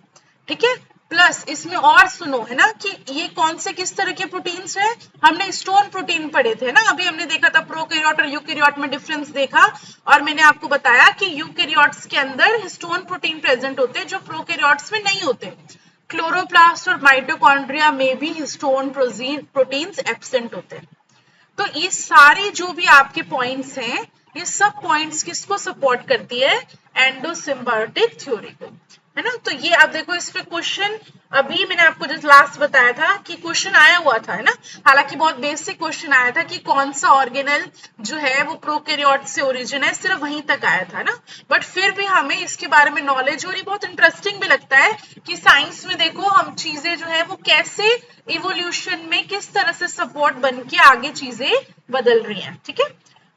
ठीक है। प्लस इसमें और सुनो, है ना, कि ये कौन से किस तरह के प्रोटीन्स हैं, हमने स्टोन प्रोटीन पढ़े थे ना, अभी हमने देखा था प्रोकैरियोट और यूकैरियोट में डिफरेंस देखा, और मैंने आपको बताया कि यूकैरियोट्स के अंदर हिस्टोन प्रोटीन प्रेजेंट होते हैं जो प्रोकैरियोट्स में नहीं होते। क्लोरोप्लास्ट और माइटोकॉन्ड्रिया में भी हिस्टोन प्रोटीन्स एब्सेंट होते हैं। तो ये सारे जो भी आपके पॉइंट्स हैं, ये सब पॉइंट्स किसको सपोर्ट करती है, एंडोसिम्बायोटिक थ्योरी को, है ना। तो ये अब देखो इस पे क्वेश्चन, अभी मैंने आपको जो लास्ट बताया था कि क्वेश्चन आया हुआ था, है ना, हालांकि बहुत बेसिक क्वेश्चन आया था कि कौन सा ऑर्गेनल जो है वो प्रोकैरियोट से ओरिजिन है, सिर्फ वहीं तक आया था ना, बट फिर भी हमें इसके बारे में नॉलेज, और ये बहुत इंटरेस्टिंग भी लगता है कि साइंस में देखो हम चीजें जो है वो कैसे इवोल्यूशन में किस तरह से सपोर्ट बन के आगे चीजें बदल रही हैं, ठीक है।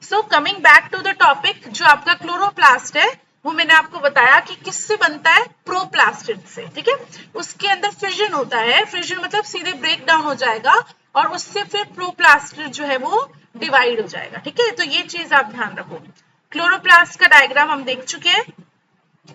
So coming back to the topic, जो आपका क्लोरोप्लास्ट है वो मैंने आपको बताया कि किससे बनता है, प्रोप्लास्टिड से, ठीक है। उसके अंदर फिजन होता है, फिजन मतलब सीधे ब्रेक डाउन हो जाएगा और उससे फिर प्रोप्लास्टिड जो है वो डिवाइड हो जाएगा, ठीक है। तो ये चीज आप ध्यान रखो। क्लोरोप्लास्ट का डायग्राम हम देख चुके हैं।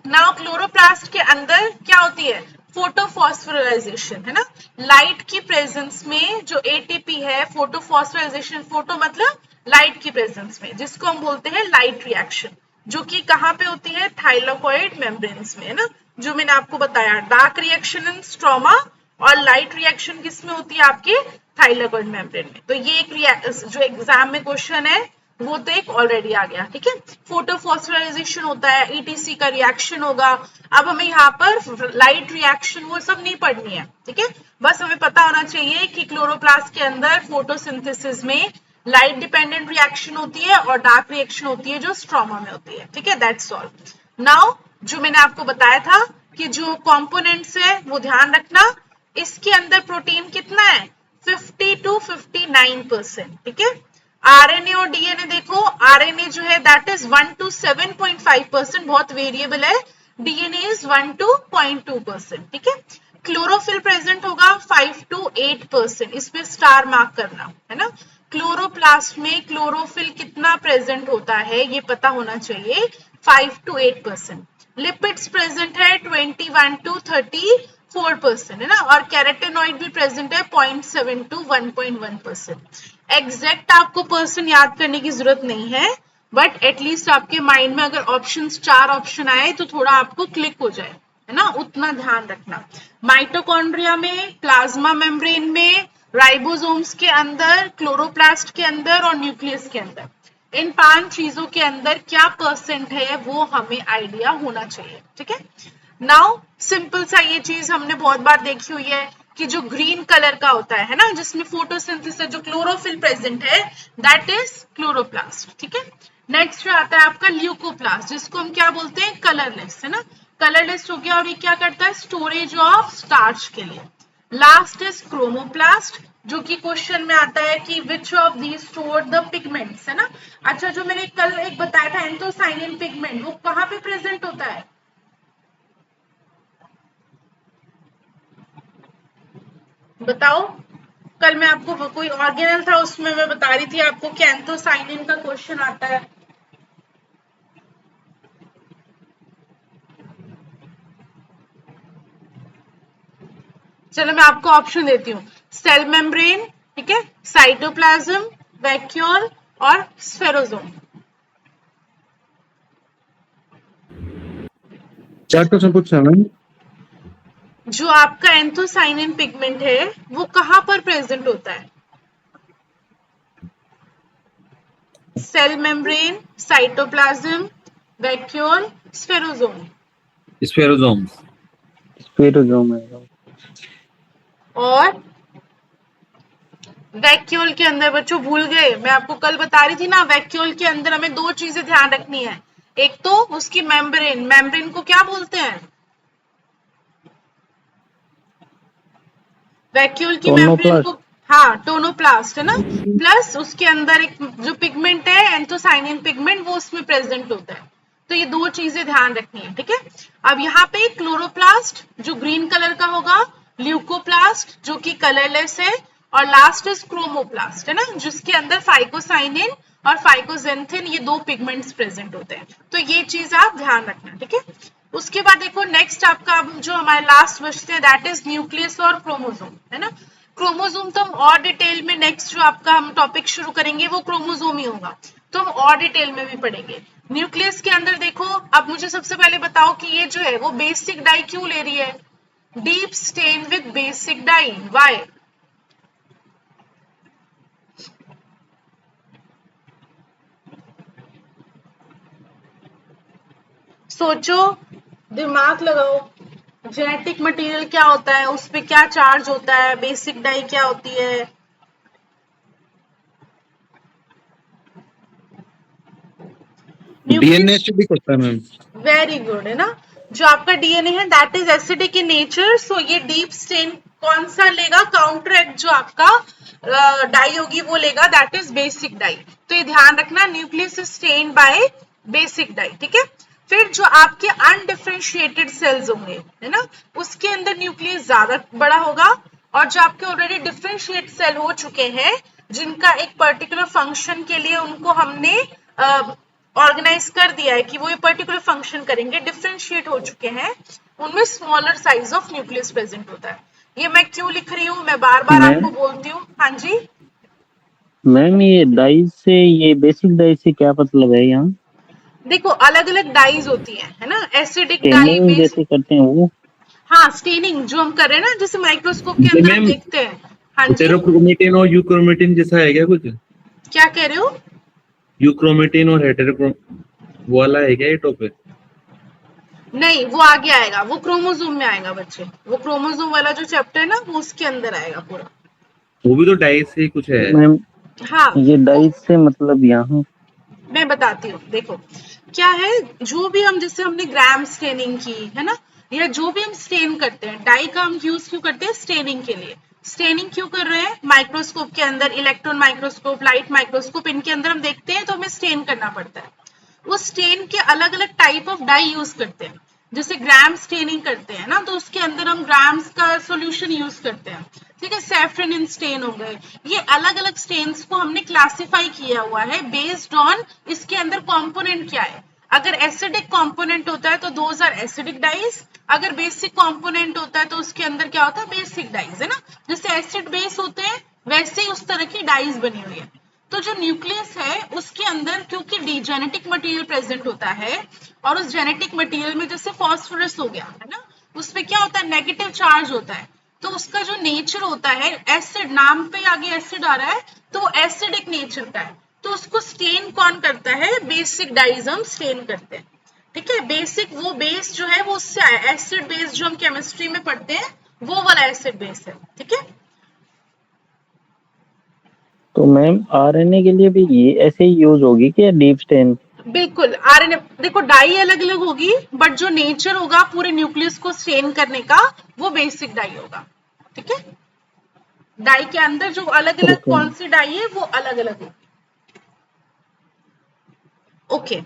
नाउ क्लोरोप्लास्ट के अंदर क्या होती है, फोटोफॉस्फोराइजेशन, है ना। लाइट की प्रेजेंस में जो एटीपी है, फोटोफॉस्फोराइजेशन, फोटो मतलब लाइट की प्रेजेंस में, जिसको हम बोलते हैं लाइट रिएक्शन, जो कि कहाँ पे होती है, थाइलाकॉइड मेम्ब्रेन्स में, है ना। जो मैंने आपको बताया, डार्क रिएक्शन इन स्ट्रोमा और लाइट रिएक्शन किस में होती है, आपके थाइलाकॉइड मेम्ब्रेन में। तो ये एक जो एग्जाम में क्वेश्चन है वो तो एक ऑलरेडी आ गया, ठीक है। फोटोफॉस्फोराइजेशन होता है, ईटीसी का रिएक्शन होगा। अब हमें यहाँ पर लाइट रिएक्शन वो सब नहीं पढ़नी है, ठीक है। बस हमें पता होना चाहिए कि क्लोरोप्लास्ट के अंदर फोटोसिंथेसिस में लाइट डिपेंडेंट रिएक्शन होती है और डार्क रिएक्शन होती है जो स्ट्रोमा में होती है, ठीक है। That's all. नाउ जो मैंने आपको बताया था कि जो कंपोनेंट्स है वो ध्यान रखना। इसके अंदर प्रोटीन कितना है, 50 to 59%, ठीक है। आरएनए और डीएनए देखो, आरएनए जो है दैट इज 1 to 7.5%, बहुत वेरिएबल है। डीएनए इज 1 to 0.2%, ठीक है। क्लोरोफिल प्रेजेंट होगा 5 to 8%, इस पे स्टार मार्क करना, है ना। क्लोरोप्लास्ट में क्लोरोफिल कितना प्रेजेंट होता है ये पता होना चाहिए, 5 to 8%। लिपिड्स प्रेजेंट है 21 to 34%, है ना। और कैरोटेनॉइड भी प्रेजेंट है 0.7 to 1.1%। एग्जैक्ट आपको पर्सन याद करने की जरूरत नहीं है, बट एटलीस्ट आपके माइंड में अगर ऑप्शंस 4 ऑप्शन आए तो थोड़ा आपको क्लिक हो जाए, है ना, उतना ध्यान रखना। माइटोकॉन्ड्रिया में, प्लाज्मा मेम्ब्रेन में, राइबोसोम्स के अंदर, क्लोरोप्लास्ट के अंदर और न्यूक्लियस के अंदर, इन 5 चीजों के अंदर क्या परसेंट है वो हमें आइडिया होना चाहिए, ठीक है। नाउ सिंपल सा ये चीज हमने बहुत बार देखी हुई है कि जो ग्रीन कलर का होता है ना, जिसमें फोटोसिंथेसिस जो क्लोरोफिल प्रेजेंट है, दैट इज क्लोरोप्लास्ट, ठीक है। नेक्स्ट आता है आपका ल्यूकोप्लास्ट, जिसको हम क्या बोलते हैं, कलरलेस, है ना। कलरलेस हो गया और ये क्या करता है, स्टोरेज ऑफ स्टार्च के लिए। लास्ट इज क्रोमोप्लास्ट, जो कि क्वेश्चन में आता है कि विच of these store the pigments, है ना। अच्छा, जो मैंने कल एक बताया था एंथोसाइनिन पिगमेंट, वो कहाँ पे प्रेजेंट होता है, बताओ। कल मैं आपको कोई ऑर्गेनल था उसमें मैं बता रही थी आपको कि एंथोसाइनिन का क्वेश्चन आता है। चलो मैं आपको ऑप्शन देती हूँ, सेल मेम्ब्रेन, ठीक है, साइटोप्लाज्म, वैक्यूल और स्फेरोसोम। चार क्वेश्चन पूछा मैम। जो आपका एंथोसाइनिन पिगमेंट है वो कहाँ पर प्रेजेंट होता है, सेल मेम्ब्रेन, साइटोप्लाज्म, वैक्यूल, स्फेरोसोम। स्फेरोसोम्स। स्फेरोसोम है। और वैक्यूल के अंदर, बच्चों भूल गए, मैं आपको कल बता रही थी ना, वैक्यूल के अंदर हमें 2 चीजें ध्यान रखनी है। एक तो उसकी मेम्ब्रेन, मेम्ब्रेन को क्या बोलते हैं, वैक्यूल की मेम्ब्रेन को, हाँ, टोनोप्लास्ट, है ना। प्लस उसके अंदर एक जो पिगमेंट है एंथोसाइनिन पिगमेंट, वो उसमें प्रेजेंट होता है। तो ये 2 चीजें ध्यान रखनी है, ठीक है। अब यहाँ पे क्लोरोप्लास्ट जो ग्रीन कलर का होगा, ल्यूकोप्लास्ट जो कि कलरलेस है, और लास्ट इज क्रोमोप्लास्ट, है ना, जिसके अंदर फाइकोसाइनिन और फाइकोजेंथिन, ये 2 पिगमेंट्स प्रेजेंट होते हैं। तो ये चीज आप ध्यान रखना, ठीक है। उसके बाद देखो नेक्स्ट आपका जो हमारे लास्ट बचते हैं दैट इज न्यूक्लियस और क्रोमोसोम, है ना। क्रोमोसोम तो हम और डिटेल में नेक्स्ट जो आपका हम टॉपिक शुरू करेंगे वो क्रोमोसोम ही होगा, तो हम और डिटेल में भी पढ़ेंगे। न्यूक्लियस के अंदर देखो, अब मुझे सबसे पहले बताओ कि ये जो है वो बेसिक डाई क्यों ले रही है, deep stain with basic dye, why, सोचो, दिमाग लगाओ। जेनेटिक मटेरियल क्या होता है, उस पे क्या चार्ज होता है, बेसिक डाई क्या होती है, डीएनए एसिडिक होता है मैम। वेरी गुड, है ना। जो आपका डीएनए है that is acidic in nature, so ये डीप स्टेन कौन सा लेगा, काउंटरएक्ट जो आपका डाई होगी वो लेगा, दैट इज बेसिक डाई। तो ये ध्यान रखना, nucleus is stained by basic dye, ठीक है। फिर जो आपके अनडिफरेंशिएटेड सेल्स होंगे, है ना, उसके अंदर न्यूक्लियस ज्यादा बड़ा होगा, और जो आपके ऑलरेडी डिफरेंशिएट सेल हो चुके हैं, जिनका एक पर्टिकुलर फंक्शन के लिए उनको हमने ऑर्गेनाइज कर दिया है कि वो ये पर्टिकुलर फंक्शन करेंगे, डिफरेंशिएट हो चुके हैं, उनमें smaller size of nucleus present होता है। ये मैं क्यों लिख रही हूँ, मैं बार बार आपको बोलती हूँ। हाँ जी मैम, ये डाइज से, ये बेसिक डाइज से क्या मतलब है यहाँ? देखो, अलग अलग डाइज होती है ना, एसिडिक डाई, स्टेनिंग जैसे करते हैं वो? हाँ स्टेनिंग जो हम कर रहे हैं ना, जैसे माइक्रोस्कोप के अंदर हम मैम देखते हैं। हाँ जी, हेटेरोक्रोमेटिन और यूक्रोमेटिन जैसा है क्या कुछ? क्या कह रहे हो? यूक्रोमेटिन और हेटेरोक्रोम वाला है क्या ये टॉपिक? नहीं, वो आगे आएगा, वो क्रोमोसोम में आएगा बच्चे, वो क्रोमोसोम वाला जो चैप्टर है ना, वो उसके अंदर आएगा पूरा। वो भी तो डाई से ही कुछ है। मैम, हाँ ये डाइज से मतलब यहाँ? मैं बताती हूँ, देखो क्या है, जो भी हम, जैसे हमने ग्राम स्टेनिंग की है ना, या जो भी हम स्टेन करते हैं, डाई का हम यूज क्यों करते हैं? स्टेनिंग के लिए। स्टेनिंग क्यों कर रहे हैं? माइक्रोस्कोप के अंदर, इलेक्ट्रॉन माइक्रोस्कोप, लाइट माइक्रोस्कोप, इनके अंदर हम देखते हैं तो हमें स्टेन करना पड़ता है। वो स्टेन के अलग अलग टाइप ऑफ डाई यूज करते हैं। जैसे ग्राम स्टेनिंग करते हैं ना, तो उसके अंदर हम ग्राम्स का सॉल्यूशन यूज करते हैं, ठीक है, सैफ्रनिन स्टेन हो गए। ये अलग अलग स्टेन्स को हमने क्लासिफाई किया हुआ है बेस्ड ऑन इसके अंदर कंपोनेंट क्या है। अगर एसिडिक कंपोनेंट होता है तो दोज आर एसिडिक डाइज, अगर बेसिक कंपोनेंट होता है तो उसके अंदर क्या होता है? बेसिक डाइज, है ना। जैसे एसिड बेस होते हैं वैसे ही उस तरह की डाइज बनी हुई है। तो जो न्यूक्लियस है उसके अंदर क्योंकि जेनेटिक मटेरियल प्रेजेंट होता है, और उस जेनेटिक मटेरियल में जैसे फास्फोरस हो गया है ना, उसमें क्या होता है? नेगेटिव चार्ज होता है। तो उसका जो नेचर होता है, एसिड, नाम पे आगे एसिड आ रहा है तो एसिडिक नेचर का है, तो उसको स्टेन कौन करता है? बेसिक डाइज हम स्टेन करते हैं, ठीक है। बेसिक वो बेस जो है वो उससे आया, एसिड बेस जो हम केमिस्ट्री में पढ़ते हैं वो वाला एसिड बेस है, ठीक है। तो मैम, आरएनए के लिए भी ये ऐसे ही यूज होगी क्या, डीप स्टेन? बिल्कुल, आरएनए देखो डाई अलग अलग होगी, बट जो नेचर होगा पूरे न्यूक्लियस को स्टेन करने का वो बेसिक डाई होगा, ठीक है। डाई के अंदर जो अलग अलग ओके। कौन सी डाई है वो अलग अलग होगी। ओके,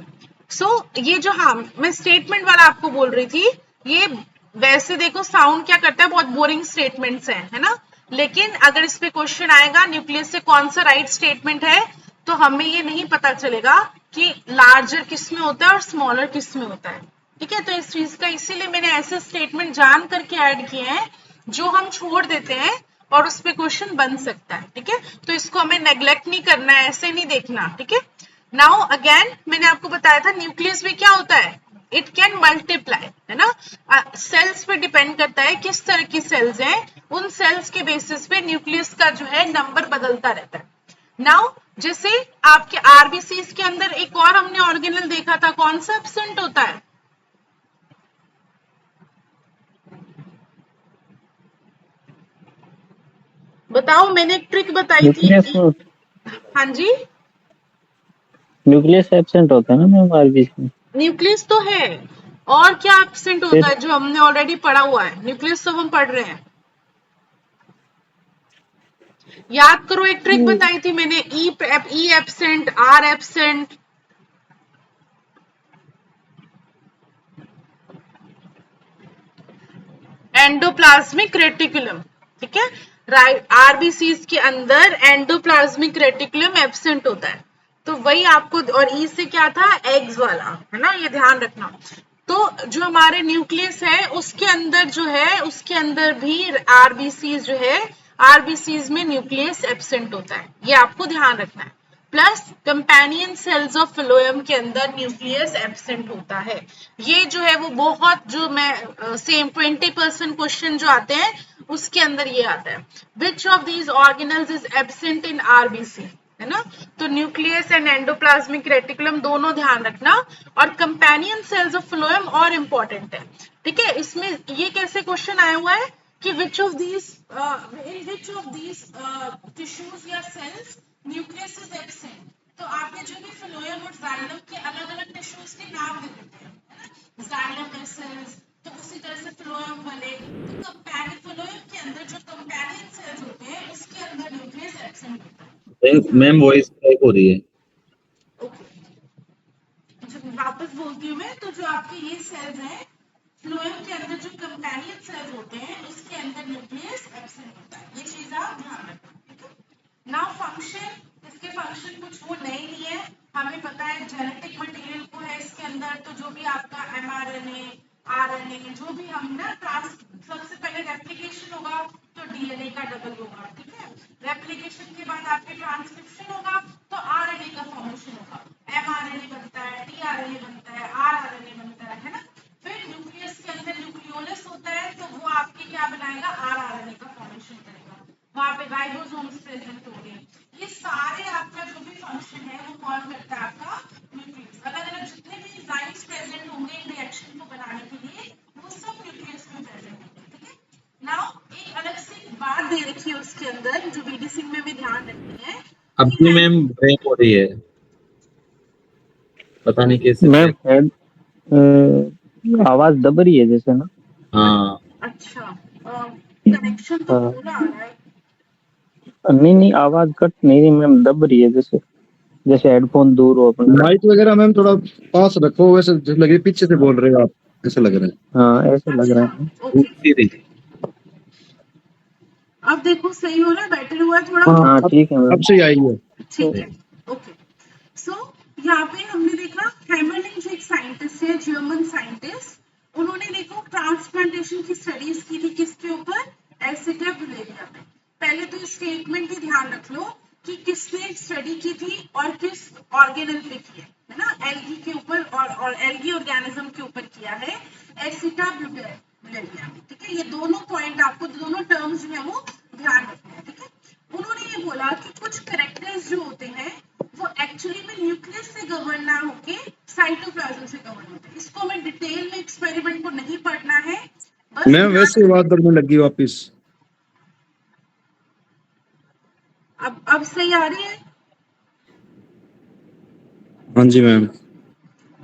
सो ये जो, हाँ मैं स्टेटमेंट वाला आपको बोल रही थी, ये वैसे देखो साउंड क्या करता है, बहुत बोरिंग स्टेटमेंट्स हैं, है ना, लेकिन अगर इस पे क्वेश्चन आएगा न्यूक्लियस से कौन सा राइट स्टेटमेंट है, तो हमें ये नहीं पता चलेगा कि लार्जर किस में होता है और स्मॉलर किस में होता है, ठीक है। तो इस चीज का इसीलिए मैंने ऐसे स्टेटमेंट जान करके ऐड किए हैं जो हम छोड़ देते हैं और उस पे क्वेश्चन बन सकता है, ठीक है। तो इसको हमें नेग्लेक्ट नहीं करना है, ऐसे नहीं देखना, ठीक है। नाउ अगेन मैंने आपको बताया था न्यूक्लियस में क्या होता है, इट कैन मल्टीप्लाई, है ना। सेल्स पे डिपेंड करता है किस तरह की सेल्स हैं, उन सेल्स के बेसिस पे न्यूक्लियस का जो है नंबर बदलता रहता है। नाउ जैसे आपके आरबीसीज के अंदर एक और हमने ऑर्गेनल देखा था, कौन सा एब्सेंट होता है? बताओ, मैंने एक ट्रिक बताई थी। न्यूक्लियस हाँ जी, न्यूक्लियस एब्सेंट होता है ना मैम आरबीसी में? न्यूक्लियस तो है, और क्या एब्सेंट होता फिर है जो हमने ऑलरेडी पढ़ा हुआ है? न्यूक्लियस तो हम पढ़ रहे हैं, याद करो, एक ट्रिक बताई थी मैंने, E absent, R absent, endoplasmic reticulum, ठीक है। राइट, आरबीसीज के अंदर एंडोप्लाज्मिक रेटिकुलम एब्सेंट होता है, तो वही आपको, और ई से क्या था? एग्स वाला, है ना, ये ध्यान रखना। तो जो हमारे न्यूक्लियस है उसके अंदर जो है, उसके अंदर भी आरबीसीज जो है, आरबीसीज में न्यूक्लियस एब्सेंट होता है, ये आपको ध्यान रखना है। Plus companion cells of phloem के अंदर न्यूक्लियस एब्सेंट होता है। ये जो है वो बहुत, जो मैं सेम 20% क्वेश्चन जो आते हैं उसके अंदर ये आता है, विच of these organelles is absent in RBC, है ना। तो न्यूक्लियस एंड एंडोप्लाज्मिक रेटिकुलम दोनों ध्यान रखना, और कंपेनियन सेल्स ऑफ फिलोएम और इंपॉर्टेंट है, ठीक है। इसमें ये कैसे क्वेश्चन आया हुआ है कि विच of these, in which of these tissues या सेल्स न्यूक्लियस इज एब्सेंट। तो आपने जो भी फिलोएम और जाइलम के अलग अलग टिश्यूज के नाम दे देते हैं, है ना, जाइलम सेल्स, तो उसी तरह से फिलोएम वाले, तो कंपेनियन फिलोएम के अंदर जो कंपेनियन सेल्स होते हैं उसके अंदर न्यूक्लियस एब्सेंट होता है। मैम वॉइस ब्रेक हो रही है। ओके, वापस बोलती हूँ मैं, तो जो आपके पोएम के अंदर जो कंपेनियन सेल्स होते हैं उसके अंदर न्यूक्लियस एब्सेंट होता है, ये चीज आप ध्यान रखना, ठीक है। नाउ फंक्शन, इसके फंक्शन कुछ वो नए नहीं है, हमें पता है जेनेटिक मटेरियल को है इसके अंदर, तो जो भी आपका mRNA RNA जो भी हम ना सबसे पहले रेप्लिकेशन होगा तो डीएनए का डबल होगा, ठीक है। रेप्लिकेशन के बाद आपके ट्रांसक्रिप्शन होगा तो आरएनए का फॉर्मेशन होगा, mRNA बनता है, tRNA बनता है, rRNA बनता है ना। फिर न्यूक्लियस के अंदर न्यूक्लियोलस होता है तो वो आपके क्या बनाएगा, rRNA का फॉर्मेशन करेगा, वहां पे राइबोसोम्स प्रेजेंट होंगे। ये सारे आपका जो भी फंक्शन है वो कौन करता है, आपका न्यूक्लियस। अलग अलग जितने भी एंजाइम्स प्रेजेंट होंगे रिएक्शन को बनाने के लिए वो सब न्यूक्लियस में प्रेजेंट होंगे, ठीक है। नाउ एक अलग से बात दे रखी है उसके अंदर जो बीडीसी में भी ध्यान रखनी है। अपनी मैम ब्रेक हो रही है, पता नहीं कैसे। मैम आवाज दब रही है जैसे ना। हाँ अच्छा, कनेक्शन तो हाँ। पूरा आ रहा है। नहीं आवाज कट नहीं रही मैम, दब रही है जैसे जैसे हेडफोन दूर हो अपना। माइक वगैरह मैम थोड़ा पास रखो, वैसे लगे पीछे से बोल रहे हो आप, ऐसा लग रहा है। हाँ ऐसे लग रहा है। ओके, अब देखो सही हो ना, बेटर हुआ थोड़ा। हाँ ठीक है अब मैम। सही आई है। ठीक है, ओके। सो यहाँ पे हमने देखा हैमरलिंग जो एक साइंटिस्ट है, जर्मन साइंटिस्ट, उन्होंने देखो ट्रांसप्लांटेशन की स्टडीज की थी किसके ऊपर, एसिटा बुलेरिया पे। पहले तो स्टेटमेंट ही ध्यान रख लो कि किसने स्टडी की थी और किस ऑर्गेनल पे की है ना, एल्गी के ऊपर और एल्गी ऑर्गेनिज्म के ऊपर किया है, एसिटा बुलेरिया, ठीक है। ये दोनों पॉइंट आपको, दोनों टर्म्स जो है वो ध्यान रखना है, ठीक है। उन्होंने ये बोला कि कुछ कैरेक्टर्स जो होते हैं वो एक्चुअली में न्यूक्लियस से गवर्न ना होके साइटोप्लाज्म से गवर्न होते हैं। इसको हमें डिटेल में एक्सपेरिमेंट को नहीं पढ़ना है, बस मैम वैसे बात करने लगी वापिस। अब सही आ रही है। हाँ जी मैम।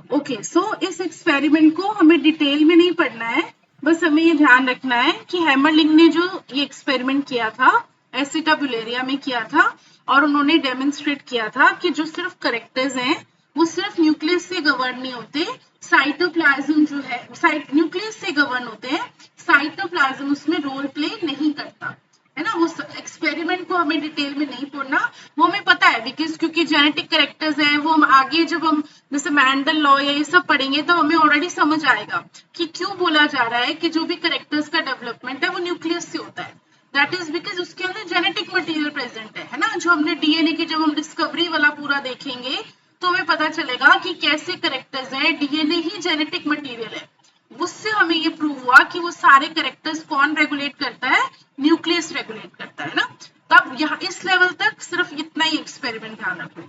ओके, सो इस एक्सपेरिमेंट को हमें डिटेल में नहीं पढ़ना है, बस हमें ये ध्यान रखना है कि हैमरलिंग ने जो ये एक्सपेरिमेंट किया था एसिटा बुलेरिया में किया था, और उन्होंने डेमोन्स्ट्रेट किया था कि जो सिर्फ कैरेक्टर्स हैं वो सिर्फ न्यूक्लियस से गवर्न नहीं होते, साइटोप्लाज्म जो है न्यूक्लियस से गवर्न होते हैं, साइटोप्लाज्म उसमें रोल प्ले नहीं करता है ना। वो एक्सपेरिमेंट को हमें डिटेल में नहीं पढ़ना, वो हमें पता है बिकॉज क्योंकि जेनेटिक कैरेक्टर्स हैं, वो हम आगे जब हम जैसे मैंडल लॉ या ये सब पढ़ेंगे तो हमें ऑलरेडी समझ आएगा कि क्यों बोला जा रहा है कि जो भी कैरेक्टर्स का डेवलपमेंट है वो न्यूक्लियस से होता है। दैट इज बिकॉज उसके अंदर जेनेटिक मटेरियल प्रेजेंट है ना। जो हमने डीएनए की जब हम डिस्कवरी वाला पूरा देखेंगे तो हमें पता चलेगा कि कैसे कैरेक्टर्स हैं, डीएनए ही जेनेटिक मटेरियल है। उससे हमें ये प्रूव हुआ कि वो सारे कैरेक्टर्स कौन रेगुलेट करता है, न्यूक्लियस रेगुलेट करता है ना। तब यहाँ इस लेवल तक सिर्फ इतना ही एक्सपेरिमेंट ध्यान रखो।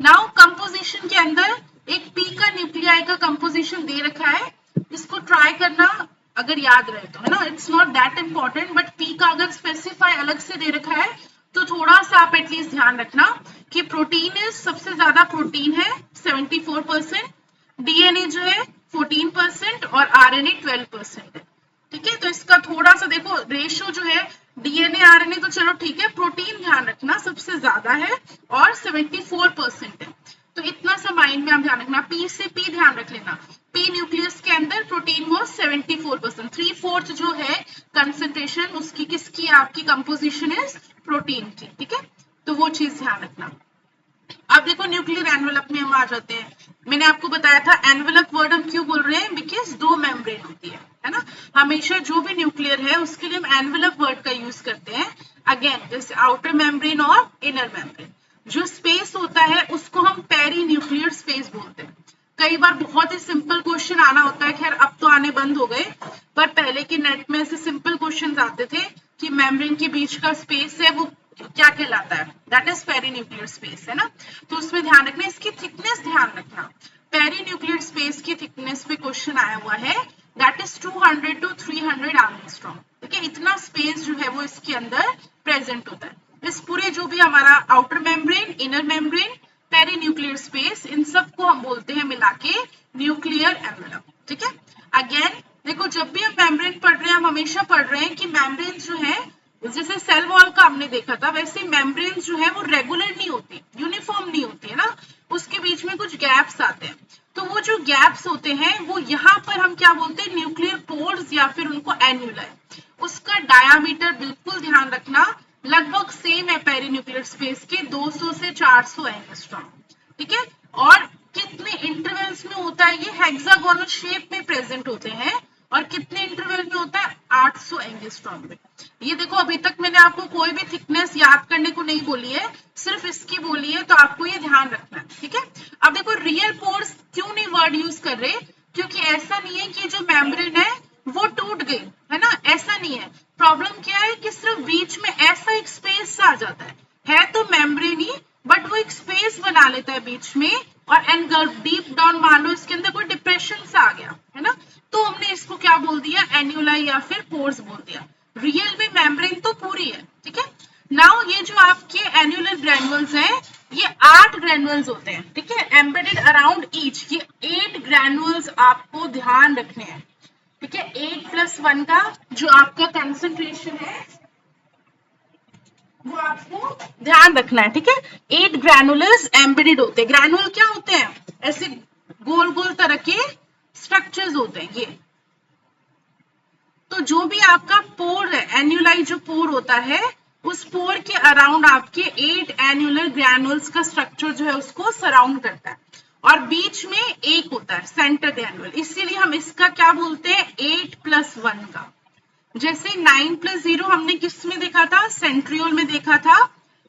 नाउ कंपोजिशन के अंदर एक पी का न्यूक्लियाई का कंपोजिशन दे रखा है, इसको ट्राई करना अगर याद रहे तो है ना। It's not that important, but P का अगर स्पेसिफाई अलग से दे रखा है तो थोड़ा सा आप एटलीस्ट ध्यान रखना कि प्रोटीन इज सबसे ज्यादा प्रोटीन है 74%, डीएनए जो है 14% और आरएनए 12% है, ठीक है। तो इसका थोड़ा सा देखो रेशियो जो है डीएनए आरएनए तो चलो ठीक है, प्रोटीन ध्यान रखना सबसे ज्यादा है और 74% है, तो इतना सा माइंड में आप ध्यान रखना। पी से पी ध्यान रख लेना, पी न्यूक्लियस के अंदर प्रोटीन वो 74%, 3/4 जो है कंसेंट्रेशन उसकी किसकी आपकी कंपोजिशन इज प्रोटीन की, ठीक है। तो वो चीज ध्यान रखना। अब देखो न्यूक्लियर एनवेलप में हम आ जाते हैं। मैंने आपको बताया था एनवेलप वर्ड हम क्यों बोल रहे हैं, बिकॉज 2 मेम्ब्रेन होती है ना। हमेशा जो भी न्यूक्लियर है उसके लिए हम एनवेलप वर्ड का यूज करते हैं। अगेन जैसे आउटर मेम्ब्रेन और इनर मेम्ब्रेन, जो स्पेस होता है उसको हम पेरी न्यूक्लियर स्पेस बोलते हैं। कई बार बहुत ही सिंपल क्वेश्चन आना होता है, खैर अब तो आने बंद हो गए, पर पहले के नेट में ऐसे सिंपल क्वेश्चंस आते थे कि मेम्ब्रेन के बीच का स्पेस है वो क्या कहलाता है, दैट इज पेरीन्यूक्लियर स्पेस है ना। तो उसमें ध्यान रखना, इसकी थिकनेस ध्यान रखना। पेरीन्यूक्लियर स्पेस की थिकनेस पे क्वेश्चन आया हुआ है, दैट इज 200 to 300 एंगस्ट्रॉम, ठीक है। इतना स्पेस जो है वो इसके अंदर प्रेजेंट होता है। इस पूरे जो भी हमारा outer membrane, inner membrane, perinuclear space, इन सबको हम बोलते हैं मिला के न्यूक्लियर एनवेलप, ठीक है। अगेन देखो जब भी हम मेम्ब्रेन पढ़ रहे हैं हम हमेशा पढ़ रहे हैं कि मेम्ब्रेन जो है जैसे सेल वॉल का हमने देखा था, वैसे मेम्ब्रेन जो है वो रेगुलर नहीं होती, यूनिफॉर्म नहीं होती है ना, उसके बीच में कुछ गैप्स आते हैं। तो वो जो गैप्स होते हैं वो यहाँ पर हम क्या बोलते हैं, न्यूक्लियर पोर्स या फिर उनको एन्यूलाई। उसका डायामीटर बिल्कुल ध्यान रखना लगभग सेम है पेरीन्यूक्लियर स्पेस के, 200 से 400 एंगस्ट्रॉम, ठीक है। और कितने इंटरवल्स में होता है, ये हेक्सागोनल शेप में प्रेजेंट होते हैं, और कितने इंटरवल में होता है, 800 एंगस्ट्रॉम में। ये देखो अभी तक मैंने आपको कोई भी थिकनेस याद करने को नहीं बोली है, सिर्फ इसकी बोली है, तो आपको ये ध्यान रखना है, ठीक है। अब देखो रियल पोर्स क्यों नहीं वर्ड यूज कर रहे, क्योंकि ऐसा नहीं है कि जो मेम्ब्रेन है वो टूट गई है ना, ऐसा नहीं है। प्रॉब्लम क्या है कि सिर्फ बीच में ऐसा एक स्पेस आ जाता है तो मेम्ब्रेन ही, बट वो एक स्पेस बना लेता है बीच में, और एनगल्फ डीप डाउन मान लो इसके अंदर कोई डिप्रेशन सा आ गया है ना, तो हमने इसको क्या बोल दिया, एन्यूलाई या फिर पोर्स बोल दिया। रियल में मेम्ब्रेन तो पूरी है, ठीक है। नाउ ये जो आपके एन्यूलर ग्रैनुअल्स हैं, ये 8 ग्रैनुअल्स होते हैं, ठीक है, एम्बेडेड अराउंड ईच। ये 8 ग्रैनुअल्स आपको ध्यान रखने हैं, ठीक है। 8+1 का जो आपका कंसंट्रेशन है वो आपको ध्यान रखना है, ठीक है। 8 ग्रैनुलर्स एम्बेडेड होते हैं। ग्रैनुअल क्या होते हैं, ऐसे गोल गोल तरह के स्ट्रक्चर्स होते हैं ये। तो जो भी आपका पोर है, एन्यूलाई जो पोर होता है, उस पोर के अराउंड आपके 8 एन्यूलर ग्रैनुअल्स का स्ट्रक्चर जो है उसको सराउंड करता है, और बीच में एक होता है सेंटर ग्रैनुअल, इसीलिए हम इसका क्या बोलते हैं, 8+1 का। जैसे 9+0 हमने किस में देखा था, सेंट्रियोल में देखा था,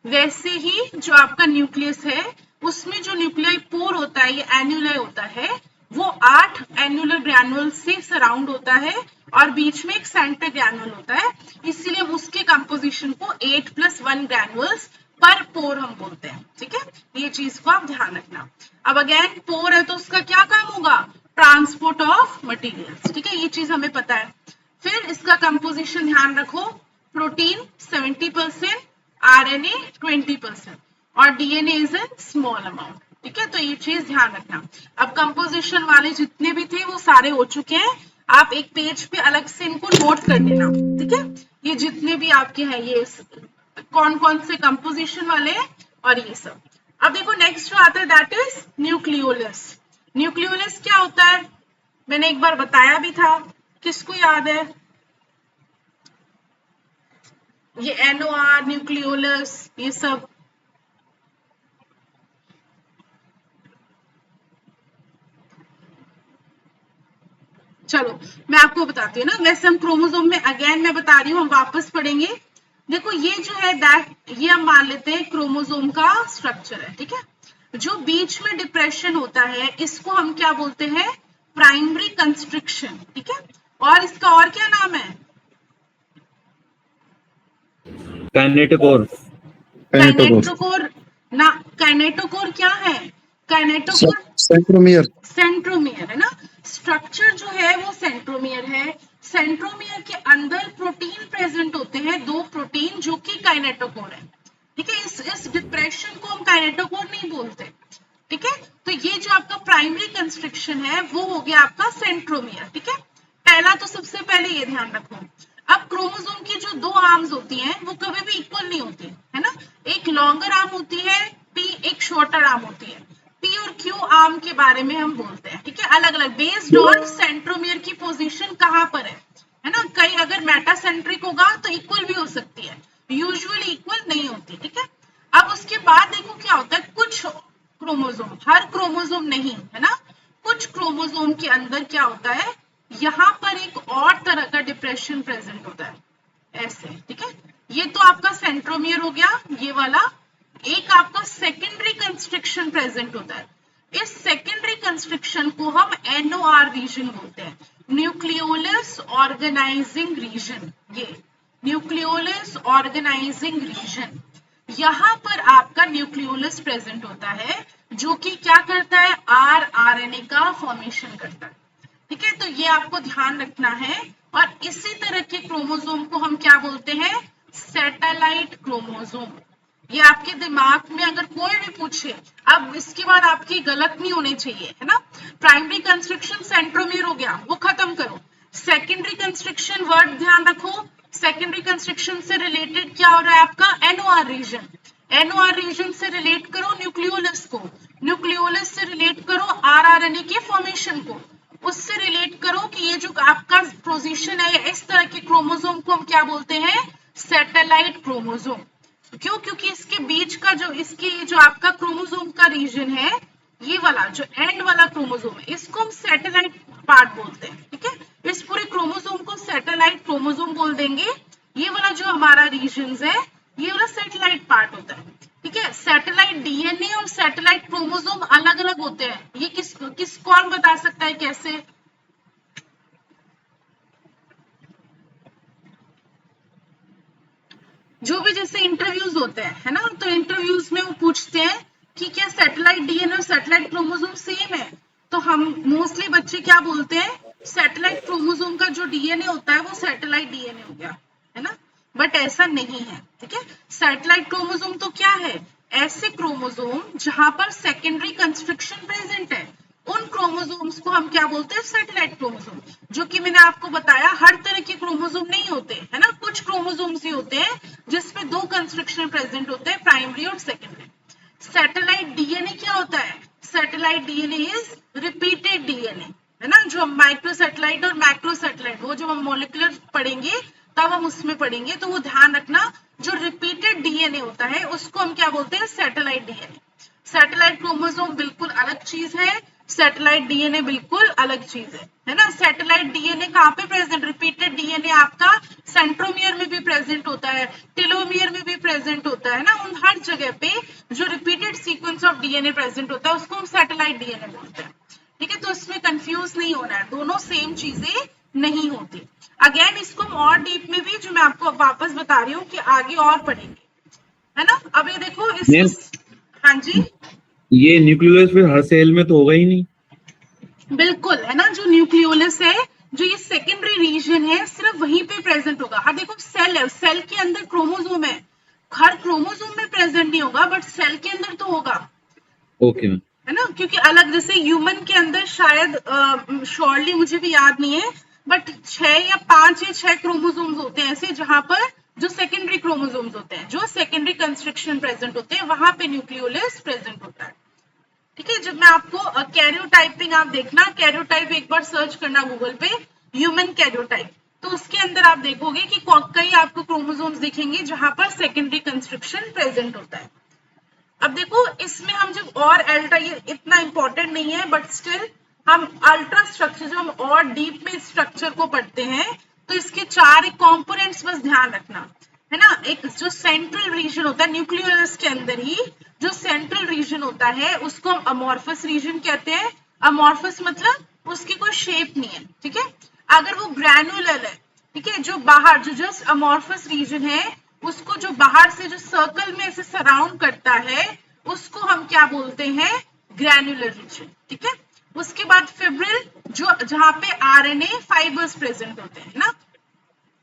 वैसे ही जो आपका न्यूक्लियस है उसमें जो न्यूक्लियाई पोर होता है, ये एन्यूलाई होता है, वो 8 एन्यूलर ग्रैनुअल से सराउंड होता है, और बीच में एक सेंटर ग्रैनुअल होता है, इसीलिए उसके कंपोजिशन को 8+1 ग्रैनुअल्स पर पोर हम बोलते हैं, ठीक है। ये चीज को आप ध्यान रखना। अब अगेन पोर है तो उसका क्या काम होगा, ट्रांसपोर्ट ऑफ मटेरियल्स, ठीक है, ये चीज हमें पता है। फिर इसका कंपोजिशन ध्यान रखो, प्रोटीन 70%, आरएनए 20%, और DNA is a small amount, ठीक है। तो ये चीज ध्यान रखना। अब कंपोजिशन वाले जितने भी थे वो सारे हो चुके हैं, आप एक पेज पे अलग से इनको नोट कर लेना, ठीक है। ये जितने भी आपके हैं, ये कौन कौन से कंपोजिशन वाले हैं और ये सब। अब देखो नेक्स्ट जो आता है दैट इज न्यूक्लियोलस। न्यूक्लियोलस क्या होता है, मैंने एक बार बताया भी था, किसको याद है, ये एनओआर, न्यूक्लियोलस, ये सब। चलो मैं आपको बताती हूँ ना, वैसे हम क्रोमोसोम में अगेन मैं बता रही हूँ, हम वापस पढ़ेंगे। देखो ये जो है दैट, ये हम मान लेते हैं क्रोमोसोम का स्ट्रक्चर है, ठीक है। जो बीच में डिप्रेशन होता है इसको हम क्या बोलते हैं, प्राइमरी कंस्ट्रिक्शन, ठीक है। और इसका और क्या नाम है, काइनेटोकोर। काइनेटोकोर ना, काइनेटोकोर क्या है, काइनेटोकोर सेंट्रोमियर। सेंट्रोमियर है ना, स्ट्रक्चर जो है वो सेंट्रोमियर है। सेंट्रोमियर के अंदर प्रोटीन प्रेजेंट होते हैं, 2 प्रोटीन जो कि काइनेटोकोर है, ठीक है। इस डिप्रेशन को हम काइनेटोकोर नहीं बोलते, ठीक है। तो ये जो आपका प्राइमरी कंस्ट्रिक्शन है वो हो गया आपका सेंट्रोमियर, ठीक है। पहला तो सबसे पहले ये ध्यान रखो। अब क्रोमोसोम की जो 2 आर्म्स होती हैं वो कभी भी इक्वल नहीं होती है ना, एक लॉन्गर आर्म होती है पी, एक शॉर्टर आर्म होती है। पी और क्यू आर्म के बारे में हम बोलते हैं, ठीक है, अलग अलग बेस्ड ऑन सेंट्रोमियर की पोजीशन कहाँ पर है ना। कहीं अगर मेटासेंट्रिक होगा तो इक्वल भी हो सकती है, यूजुअली इक्वल नहीं होती, ठीक है। अब उसके बाद देखो क्या होता है, कुछ क्रोमोसोम, हर क्रोमोसोम नहीं है ना, कुछ क्रोमोसोम के अंदर क्या होता है, यहाँ पर एक और तरह का डिप्रेशन प्रेजेंट होता है, ऐसे, ठीक है। ये तो आपका सेंट्रोमियर हो गया ये वाला। एक आपका सेकेंडरी कंस्ट्रिक्शन प्रेजेंट होता है, इस सेकेंडरी कंस्ट्रिक्शन को हम एनओआर रीजन बोलते हैं, न्यूक्लियोलस ऑर्गेनाइजिंग रीजन। ये न्यूक्लियोलस ऑर्गेनाइजिंग रीजन, यहाँ पर आपका न्यूक्लियोलस प्रेजेंट होता है जो कि क्या करता है, आरएनए का फॉर्मेशन करता है, ठीक है। तो ये आपको ध्यान रखना है। और इसी तरह के क्रोमोसोम को हम क्या बोलते हैं, सैटेलाइट क्रोमोसोम। ये आपके दिमाग में अगर कोई भी पूछे, अब इसके बाद आपकी गलत नहीं होनी चाहिए है ना। प्राइमरी कंस्ट्रिक्शन सेंट्रोमियर हो गया, वो खत्म करो। सेकेंडरी कंस्ट्रिक्शन वर्ड ध्यान रखो, सेकेंडरी कंस्ट्रिक्शन से रिलेटेड क्या हो रहा है आपका, एनओआर रीजन। एनओआर रीजन से रिलेट करो न्यूक्लियोलस को, न्यूक्लियोलस से रिलेट करो आरआरएनए के फॉर्मेशन को, उससे रिलेट करो कि ये जो आपका पोजीशन है इस तरह के क्रोमोसोम को हम क्या बोलते हैं, सैटेलाइट क्रोमोसोम। क्यों? क्योंकि इसके बीच का जो आपका क्रोमोसोम का रीजन है, ये वाला जो एंड वाला क्रोमोसोम है, इसको हम सैटेलाइट पार्ट बोलते हैं। ठीक है, इस पूरे क्रोमोसोम को सैटेलाइट क्रोमोसोम बोल देंगे। ये वाला जो हमारा रीजन है, ये वाला सैटेलाइट पार्ट होता है। ठीक है, सैटेलाइट डीएनए और सैटेलाइट क्रोमोसोम अलग अलग होते हैं। ये किस कौन बता सकता है कैसे? जो भी जैसे इंटरव्यूज होते हैं, है ना, तो इंटरव्यूज में वो पूछते हैं कि क्या सैटेलाइट डीएनए और सैटेलाइट क्रोमोसोम सेम है, तो हम मोस्टली बच्चे क्या बोलते हैं, सैटेलाइट क्रोमोसोम का जो डीएनए होता है वो सैटेलाइट डीएनए हो गया, है ना, बट ऐसा नहीं है। ठीक है, सैटेलाइट क्रोमोसोम तो क्या है, ऐसे क्रोमोसोम जहां पर सेकेंडरी कंस्ट्रक्शन प्रेजेंट है, उन क्रोमोसोम्स को हम क्या बोलते हैं, सैटेलाइट क्रोमोसोम। जो कि मैंने आपको बताया हर तरह के क्रोमोसोम नहीं होते, है ना, कुछ क्रोमोसोम्स ही होते हैं जिसमें दो कंस्ट्रक्शन प्रेजेंट होते हैं, प्राइमरी और सेकेंडरी। सैटेलाइट डीएनए क्या होता है, satellite DNA is repeated DNA, है ना, जो माइक्रो सैटेलाइट और मैक्रो सैटेलाइट, वो जब हम मॉलिक्यूलर पढ़ेंगे तब हम उसमें पढ़ेंगे, तो वो ध्यान रखना, जो रिपीटेड डीएनए होता है उसको हम क्या बोलते हैं, सैटेलाइट डीएनए। सैटेलाइट क्रोमोसोम बिल्कुल अलग चीज है, सैटेलाइट डीएनए बिल्कुल अलग चीज है ना। सैटेलाइट डीएनए कहाँ पे प्रेजेंट, रिपीटेड डीएनए आपका सेंट्रोमियर में भी प्रेजेंट होता है, टेलोमियर में भी प्रेजेंट होता है ना, उन हर जगह पे जो repeated sequence of DNA present होता है उसको हम सैटेलाइट डीएनए बोलते हैं। ठीक है, तो इसमें कंफ्यूज नहीं होना है, दोनों सेम चीजें नहीं होती। अगेन इसको हम और डीप में भी, जो मैं आपको वापस बता रही हूँ कि आगे और पढ़ेंगे, है ना। अब ये देखो हाँ जी, ये न्यूक्लियोलस फिर हर सेल में तो होगा ही नहीं। बिल्कुल, है ना, जो न्यूक्लियोलस है, जो ये सेकेंडरी रीजन है, सिर्फ वहीं पे प्रेजेंट होगा। अब देखो सेल है, सेल के अंदर क्रोमोसोम है, हर क्रोमोसोम में प्रेजेंट नहीं होगा, बट सेल के अंदर तो होगा। ओके मैम, है ना, क्योंकि अलग, जैसे ह्यूमन के अंदर शायद श्योरली मुझे भी याद नहीं है, बट 6 या 5 या 6 क्रोमोसोम्स होते हैं ऐसे, जहां पर जो सेकेंडरी क्रोमोसोम्स होते हैं, जो सेकेंडरी कंस्ट्रक्शन प्रेजेंट होते हैं, वहां पे न्यूक्लियोलस प्रेजेंट होता है। ठीक है, जब मैं आपको कैरियोटाइपिंग, आप देखना कैरियोटाइप एक बार सर्च करना गूगल पे, ह्यूमन कैरियोटाइप, तो उसके अंदर आप देखोगे कि कई आपको क्रोमोसोम्स दिखेंगे जहां पर सेकेंडरी कंस्ट्रक्शन प्रेजेंट होता है। अब देखो इसमें हम जब और अल्ट्रा, ये इतना इंपॉर्टेंट नहीं है, बट स्टिल हम अल्ट्रा स्ट्रक्चर, जो हम और डीप में स्ट्रक्चर को पढ़ते हैं, तो इसके 4 कंपोनेंट्स बस ध्यान रखना, है ना। एक जो सेंट्रल रीजन होता है न्यूक्लियोलस के अंदर ही, जो सेंट्रल रीजन होता है उसको हम अमॉर्फस रीजन कहते हैं। अमॉर्फस मतलब उसकी कोई शेप नहीं है। ठीक है, अगर वो ग्रैनुलर है, ठीक है, जो बाहर, जो जस्ट अमॉर्फस रीजन है, उसको जो बाहर से जो सर्कल में ऐसे सराउंड करता है, उसको हम क्या बोलते हैं, ग्रैनुलर रीजन। ठीक है, उसके बाद फिब्रिल, जो जहां पे आरएनए फाइबर्स प्रेजेंट होते हैं ना,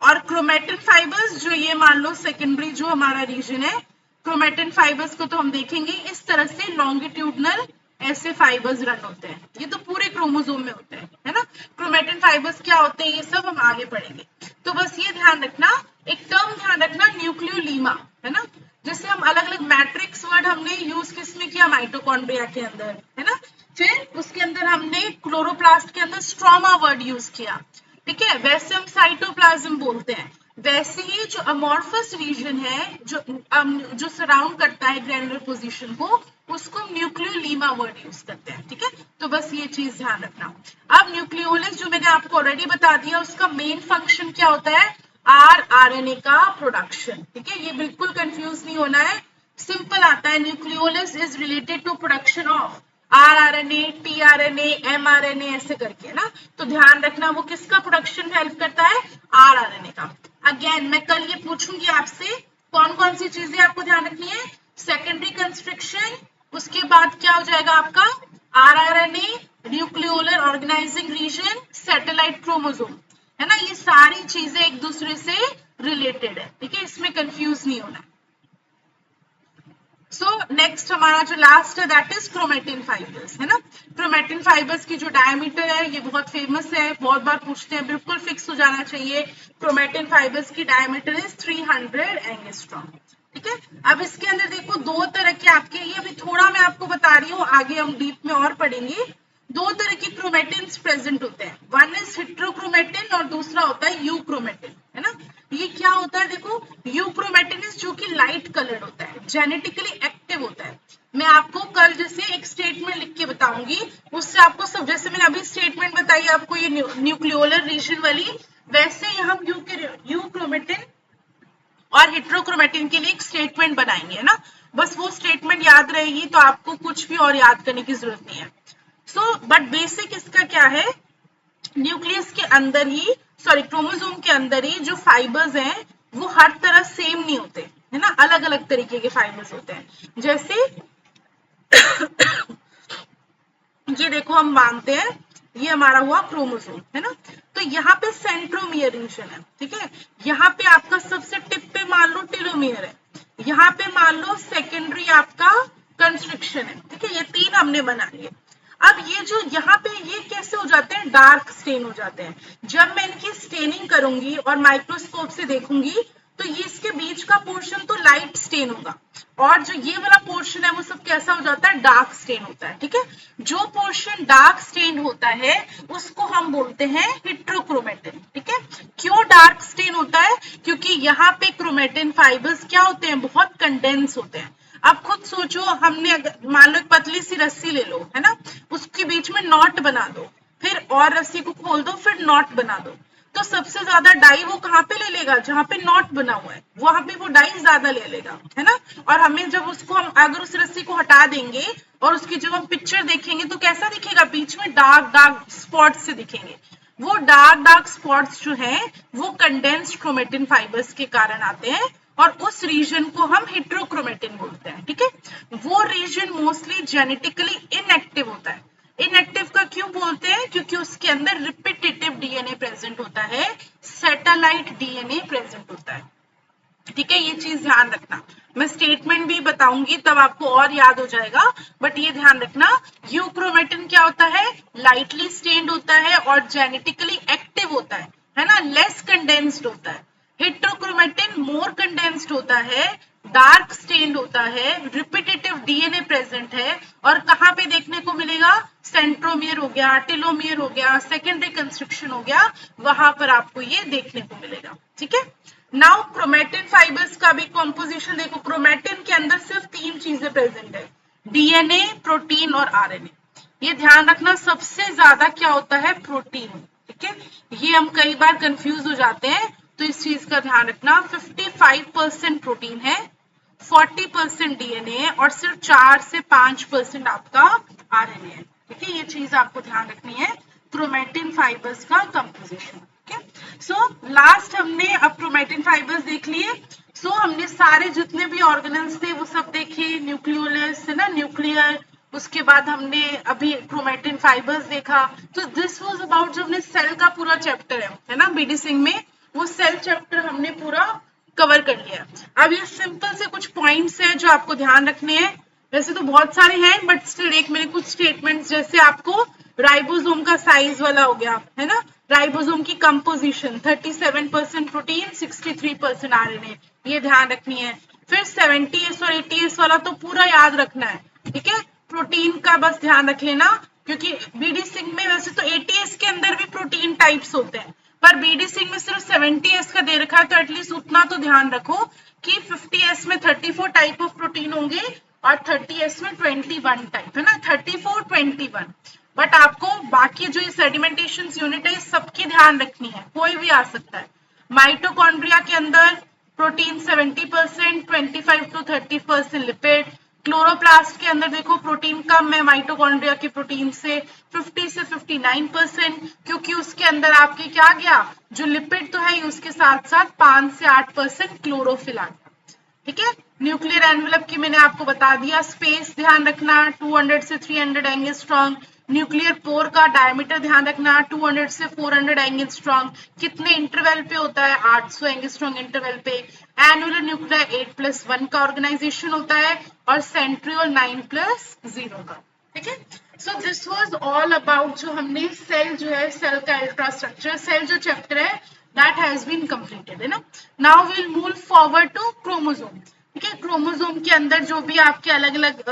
और क्रोमेटिन फाइबर्स, जो ये मान लो सेकेंडरी जो हमारा रीजन है, क्रोमेटिन फाइबर्स को तो हम देखेंगे इस तरह से लॉन्गिट्यूडनल ऐसे फाइबर्स रन होते हैं, ये तो पूरे क्रोमोसोम में होते हैं, है ना। क्रोमेटिन फाइबर्स क्या होते हैं, ये सब हम आगे पढ़ेंगे। तो बस ये ध्यान रखना, एक टर्म ध्यान रखना, न्यूक्लियोलीमा, है ना। जैसे हम अलग अलग मैट्रिक्स वर्ड हमने यूज किसमें किया, माइटोकॉन्ड्रिया के अंदर, है ना। फिर उसके अंदर हमने क्लोरोप्लास्ट के अंदर स्ट्रोमा वर्ड यूज किया। ठीक है, वैसे हम साइटोप्लाज्म बोलते हैं, वैसे ही जो अमॉर्फस रीजन है, जो सराउंड करता है ग्रैनुलर पोजीशन को, उसको हम न्यूक्लियोलीमा वर्ड यूज करते हैं। ठीक है, तो बस ये चीज ध्यान रखना। अब न्यूक्लियोलस जो मैंने आपको ऑलरेडी बता दिया, उसका मेन फंक्शन क्या होता है, आरएनए का प्रोडक्शन। ठीक है, ये बिल्कुल कंफ्यूज नहीं होना है, सिंपल आता है, nucleolus is related to production of rRNA, tRNA, mRNA, ऐसे करके ना, तो ध्यान रखना वो किसका प्रोडक्शन में हेल्प करता है, आरआरएनए का। अगेन मैं कल ये पूछूंगी आपसे, कौन कौन सी चीजें आपको ध्यान रखनी है, सेकेंडरी कंस्ट्रक्शन, उसके बाद क्या हो जाएगा आपका rRNA, nucleolar organising region, satellite chromosome, है ना, ये सारी चीजें एक दूसरे से रिलेटेड है। ठीक है, इसमें कंफ्यूज नहीं होना। सो नेक्स्ट हमारा जो लास्ट है, दैट इज क्रोमेटिन फाइबर्स, है ना। क्रोमेटिन फाइबर्स की जो डायमीटर है, ये बहुत फेमस है, बहुत बार पूछते हैं, बिल्कुल फिक्स हो जाना चाहिए। क्रोमेटिन फाइबर्स की डायमीटर इज 300 एंगस्ट्रॉम। ठीक है। अब इसके अंदर देखो दो तरह के आपके, ये अभी थोड़ा मैं आपको बता रही हूँ, आगे हम डीप में और पढ़ेंगे। दो तरह के क्रोमेटिन्स प्रेजेंट होते हैं, वन इज हेट्रोक्रोमेटिन और दूसरा होता है यूक्रोमेटिन, है ना। ये क्या होता है, देखो यूक्रोमेटिन जो कि लाइट कलर्ड होता है, जेनेटिकली एक्टिव होता है। मैं आपको कल जैसे एक स्टेटमेंट लिख के बताऊंगी, उससे आपको सब, जैसे मैंने अभी स्टेटमेंट बताई आपको ये न्यूक्लियोलर रीजन वाली, वैसे ही हम यूक्रोमेटिन और हेट्रोक्रोमेटिन के लिए एक स्टेटमेंट बनाएंगे, है ना। बस वो स्टेटमेंट याद रहेगी तो आपको कुछ भी और याद करने की जरूरत नहीं है। सो बट बेसिक इसका क्या है, न्यूक्लियस के अंदर ही, सॉरी क्रोमोसोम के अंदर ही जो फाइबर्स हैं वो हर तरह सेम नहीं होते, है ना, अलग अलग तरीके के फाइबर्स होते हैं। जैसे ये देखो हम मानते हैं ये हमारा हुआ क्रोमोसोम, है ना। तो यहाँ पे सेंट्रोमियर रीजन है, ठीक है। यहाँ पे आपका सबसे टिप पे मान लो टेलोमियर है, यहाँ पे मान लो सेकेंडरी आपका कंस्ट्रिक्शन है, ठीक है। ये तीन हमने बना लिए। अब ये जो यहाँ पे ये कैसे हो जाते हैं, डार्क स्टेन हो जाते हैं। जब मैं इनकी स्टेनिंग करूंगी और माइक्रोस्कोप से देखूंगी तो ये इसके बीच का पोर्शन तो लाइट स्टेन होगा, और जो ये वाला पोर्शन है वो सब कैसा हो जाता है, डार्क स्टेन होता है, ठीक है। जो पोर्शन डार्क स्टेन होता है उसको हम बोलते हैं हेट्रोक्रोमेटिन, ठीक है। क्यों डार्क स्टेन होता है, क्योंकि यहाँ पे क्रोमेटिन फाइबर्स क्या होते हैं, बहुत कंडेंस होते हैं। अब खुद सोचो, हमने अगर मान लो एक पतली सी रस्सी ले लो, है ना, उसके बीच में नॉट बना दो, फिर और रस्सी को खोल दो, फिर नॉट बना दो, तो सबसे ज्यादा डाई वो कहाँ पे ले लेगा, जहां पे नॉट बना हुआ है वहां पे वो डाई ज्यादा ले लेगा, है ना। और हमें जब उसको हम अगर उस रस्सी को हटा देंगे और उसकी जब हम पिक्चर देखेंगे तो कैसा दिखेगा, बीच में डार्क डार्क स्पॉट्स से दिखेंगे। वो डार्क डार्क स्पॉट्स जो है वो कंडेंस्ड क्रोमेटिन फाइबर्स के कारण आते हैं, और उस रीजन को हम हेट्रोक्रोमेटिन बोलते हैं, ठीक है। वो रीजन मोस्टली जेनेटिकली इनएक्टिव होता है। इनएक्टिव का क्यों बोलते हैं, क्योंकि उसके अंदर रिपीटेटिव डीएनए प्रेजेंट होता है, सैटेलाइट डीएनए प्रेजेंट होता है, ठीक है। ये चीज ध्यान रखना, मैं स्टेटमेंट भी बताऊंगी तब आपको और याद हो जाएगा, बट ये ध्यान रखना यूक्रोमेटिन क्या होता है, लाइटली स्टेन्ड होता है और जेनेटिकली एक्टिव होता है ना, लेस कंडेंस्ड होता है। हेट्रोक्रोमेटिन मोर कंडेंस्ड होता है, डार्क स्टेन्ड होता है, रिपीटेटिव डीएनए प्रेजेंट है, और कहाँ पे देखने को मिलेगा, सेंट्रोमियर हो गया, टेलोमियर हो गया, सेकेंडरी कंस्ट्रक्शन हो गया, वहां पर आपको ये देखने को मिलेगा, ठीक है। नाउ क्रोमेटिन फाइबर्स का भी कॉम्पोजिशन देखो, क्रोमेटिन के अंदर सिर्फ तीन चीजें प्रेजेंट है, डीएनए, प्रोटीन और आरएनए। ये ध्यान रखना सबसे ज्यादा क्या होता है, प्रोटीन, ठीक है। ये हम कई बार कंफ्यूज हो जाते हैं, तो इस चीज का ध्यान रखना। 55% प्रोटीन है, 40% डीएनए है, और सिर्फ 4 से 5% आपका आरएनए है, ठीक है। ये चीज आपको ध्यान रखनी है क्रोमेटिन फाइबर्स का कंपोजिशन, ठीक है। सो लास्ट हमने अब क्रोमेटिन फाइबर्स देख लिए। सो हमने सारे जितने भी ऑर्गेनल्स थे वो सब देखे, न्यूक्लियोलस है ना, न्यूक्लियर, उसके बाद हमने अभी क्रोमेटिन फाइबर्स देखा। तो दिस वाज अबाउट जो हमने सेल का पूरा चैप्टर है ना बीडी सिंह में, वो सेल चैप्टर हमने पूरा कवर कर लिया। अब ये सिंपल से कुछ पॉइंट्स हैं जो आपको ध्यान रखने हैं, वैसे तो बहुत सारे हैं बट स्टिल एक मेरे कुछ स्टेटमेंट्स, जैसे आपको राइबोसोम का साइज वाला हो गया, है ना, राइबोसोम की कंपोजिशन 37% प्रोटीन, 63% आरएनए, ये ध्यान रखनी है। फिर 70s और 80s वाला तो पूरा याद रखना है, ठीक है। प्रोटीन का बस ध्यान रख लेना, क्योंकि बीडी सिंह में वैसे तो 80s के अंदर भी प्रोटीन टाइप्स होते हैं, पर बीडी सिंह में सिर्फ 70s का दे रखा है, तो एटलीस्ट उतना तो ध्यान रखो कि 50s में 34 टाइप ऑफ प्रोटीन होंगे और 30s में 21 टाइप, है ना, 34 21। बट आपको बाकी जो ये सेडिमेंटेशन यूनिट है सबकी ध्यान रखनी है, कोई भी आ सकता है। माइटोकॉन्ड्रिया के अंदर प्रोटीन 70%, 25 to 30% लिपिड। क्लोरोप्लास्ट के अंदर देखो प्रोटीन कम है माइटोकॉन्ड्रिया के प्रोटीन से, 50 से 59%, क्योंकि उसके अंदर आपके क्या गया, जो लिपिड तो है उसके साथ साथ 5 से 8% क्लोरोफिल आ गया, ठीक है। न्यूक्लियर एनवेलप की मैंने आपको बता दिया, स्पेस ध्यान रखना 200 से 300 एंगस्ट्रॉम। न्यूक्लियर पोर का डायमीटर ध्यान रखना 200 से 400 एंगस्ट्रॉम। कितने इंटरवल पे होता है, 800 एंगस्ट्रॉम इंटरवल पे। एनुलर न्यूक्लियर 8+1 का ऑर्गेनाइजेशन होता है, और सेंट्रियोल 9+0 का, ठीक है। So this was all about जो हमने सेल जो है, सेल का अल्ट्रास्ट्रक्चर, सेल जो चैप्टर है that has been completed, है ना। Now we'll move forward to chromosome. ठीक है। क्रोमोसोम के अंदर जो भी आपके अलग अलग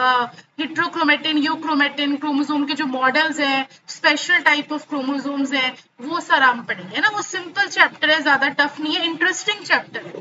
हिट्रोक्रोमेटिन, यूक्रोमेटिन, क्रोमोसोम के जो मॉडल्स हैं, स्पेशल टाइप ऑफ क्रोमोसोम्स हैं, वो सारा हम पढ़ेंगे ना। वो सिंपल चैप्टर है, ज्यादा टफ नहीं है, इंटरेस्टिंग चैप्टर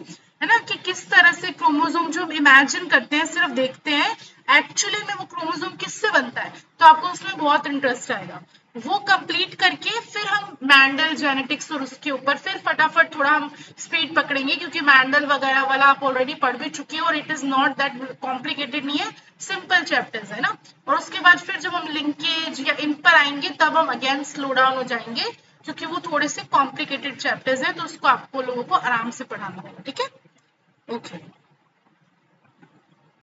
है ना, कि किस तरह से क्रोमोसोम जो हम इमेजिन करते हैं, सिर्फ देखते हैं, एक्चुअली में वो क्रोमोसोम किससे बनता है, तो आपको उसमें बहुत इंटरेस्ट आएगा। वो कंप्लीट करके फिर हम मैंडल जेनेटिक्स और उसके ऊपर फिर फटाफट थोड़ा हम स्पीड पकड़ेंगे, क्योंकि मैंडल वगैरह वाला आप ऑलरेडी पढ़ भी चुके हैं और it is not that complicated, नहीं है, सिंपल चैप्टर्स है ना। और उसके बाद फिर जब हम लिंकेज या इन पर आएंगे तब हम अगेन स्लो डाउन हो जाएंगे, क्योंकि वो थोड़े से कॉम्प्लिकेटेड चैप्टर्स हैं, तो उसको आपको लोगों को आराम से पढ़ाना होगा, ठीक है। ओके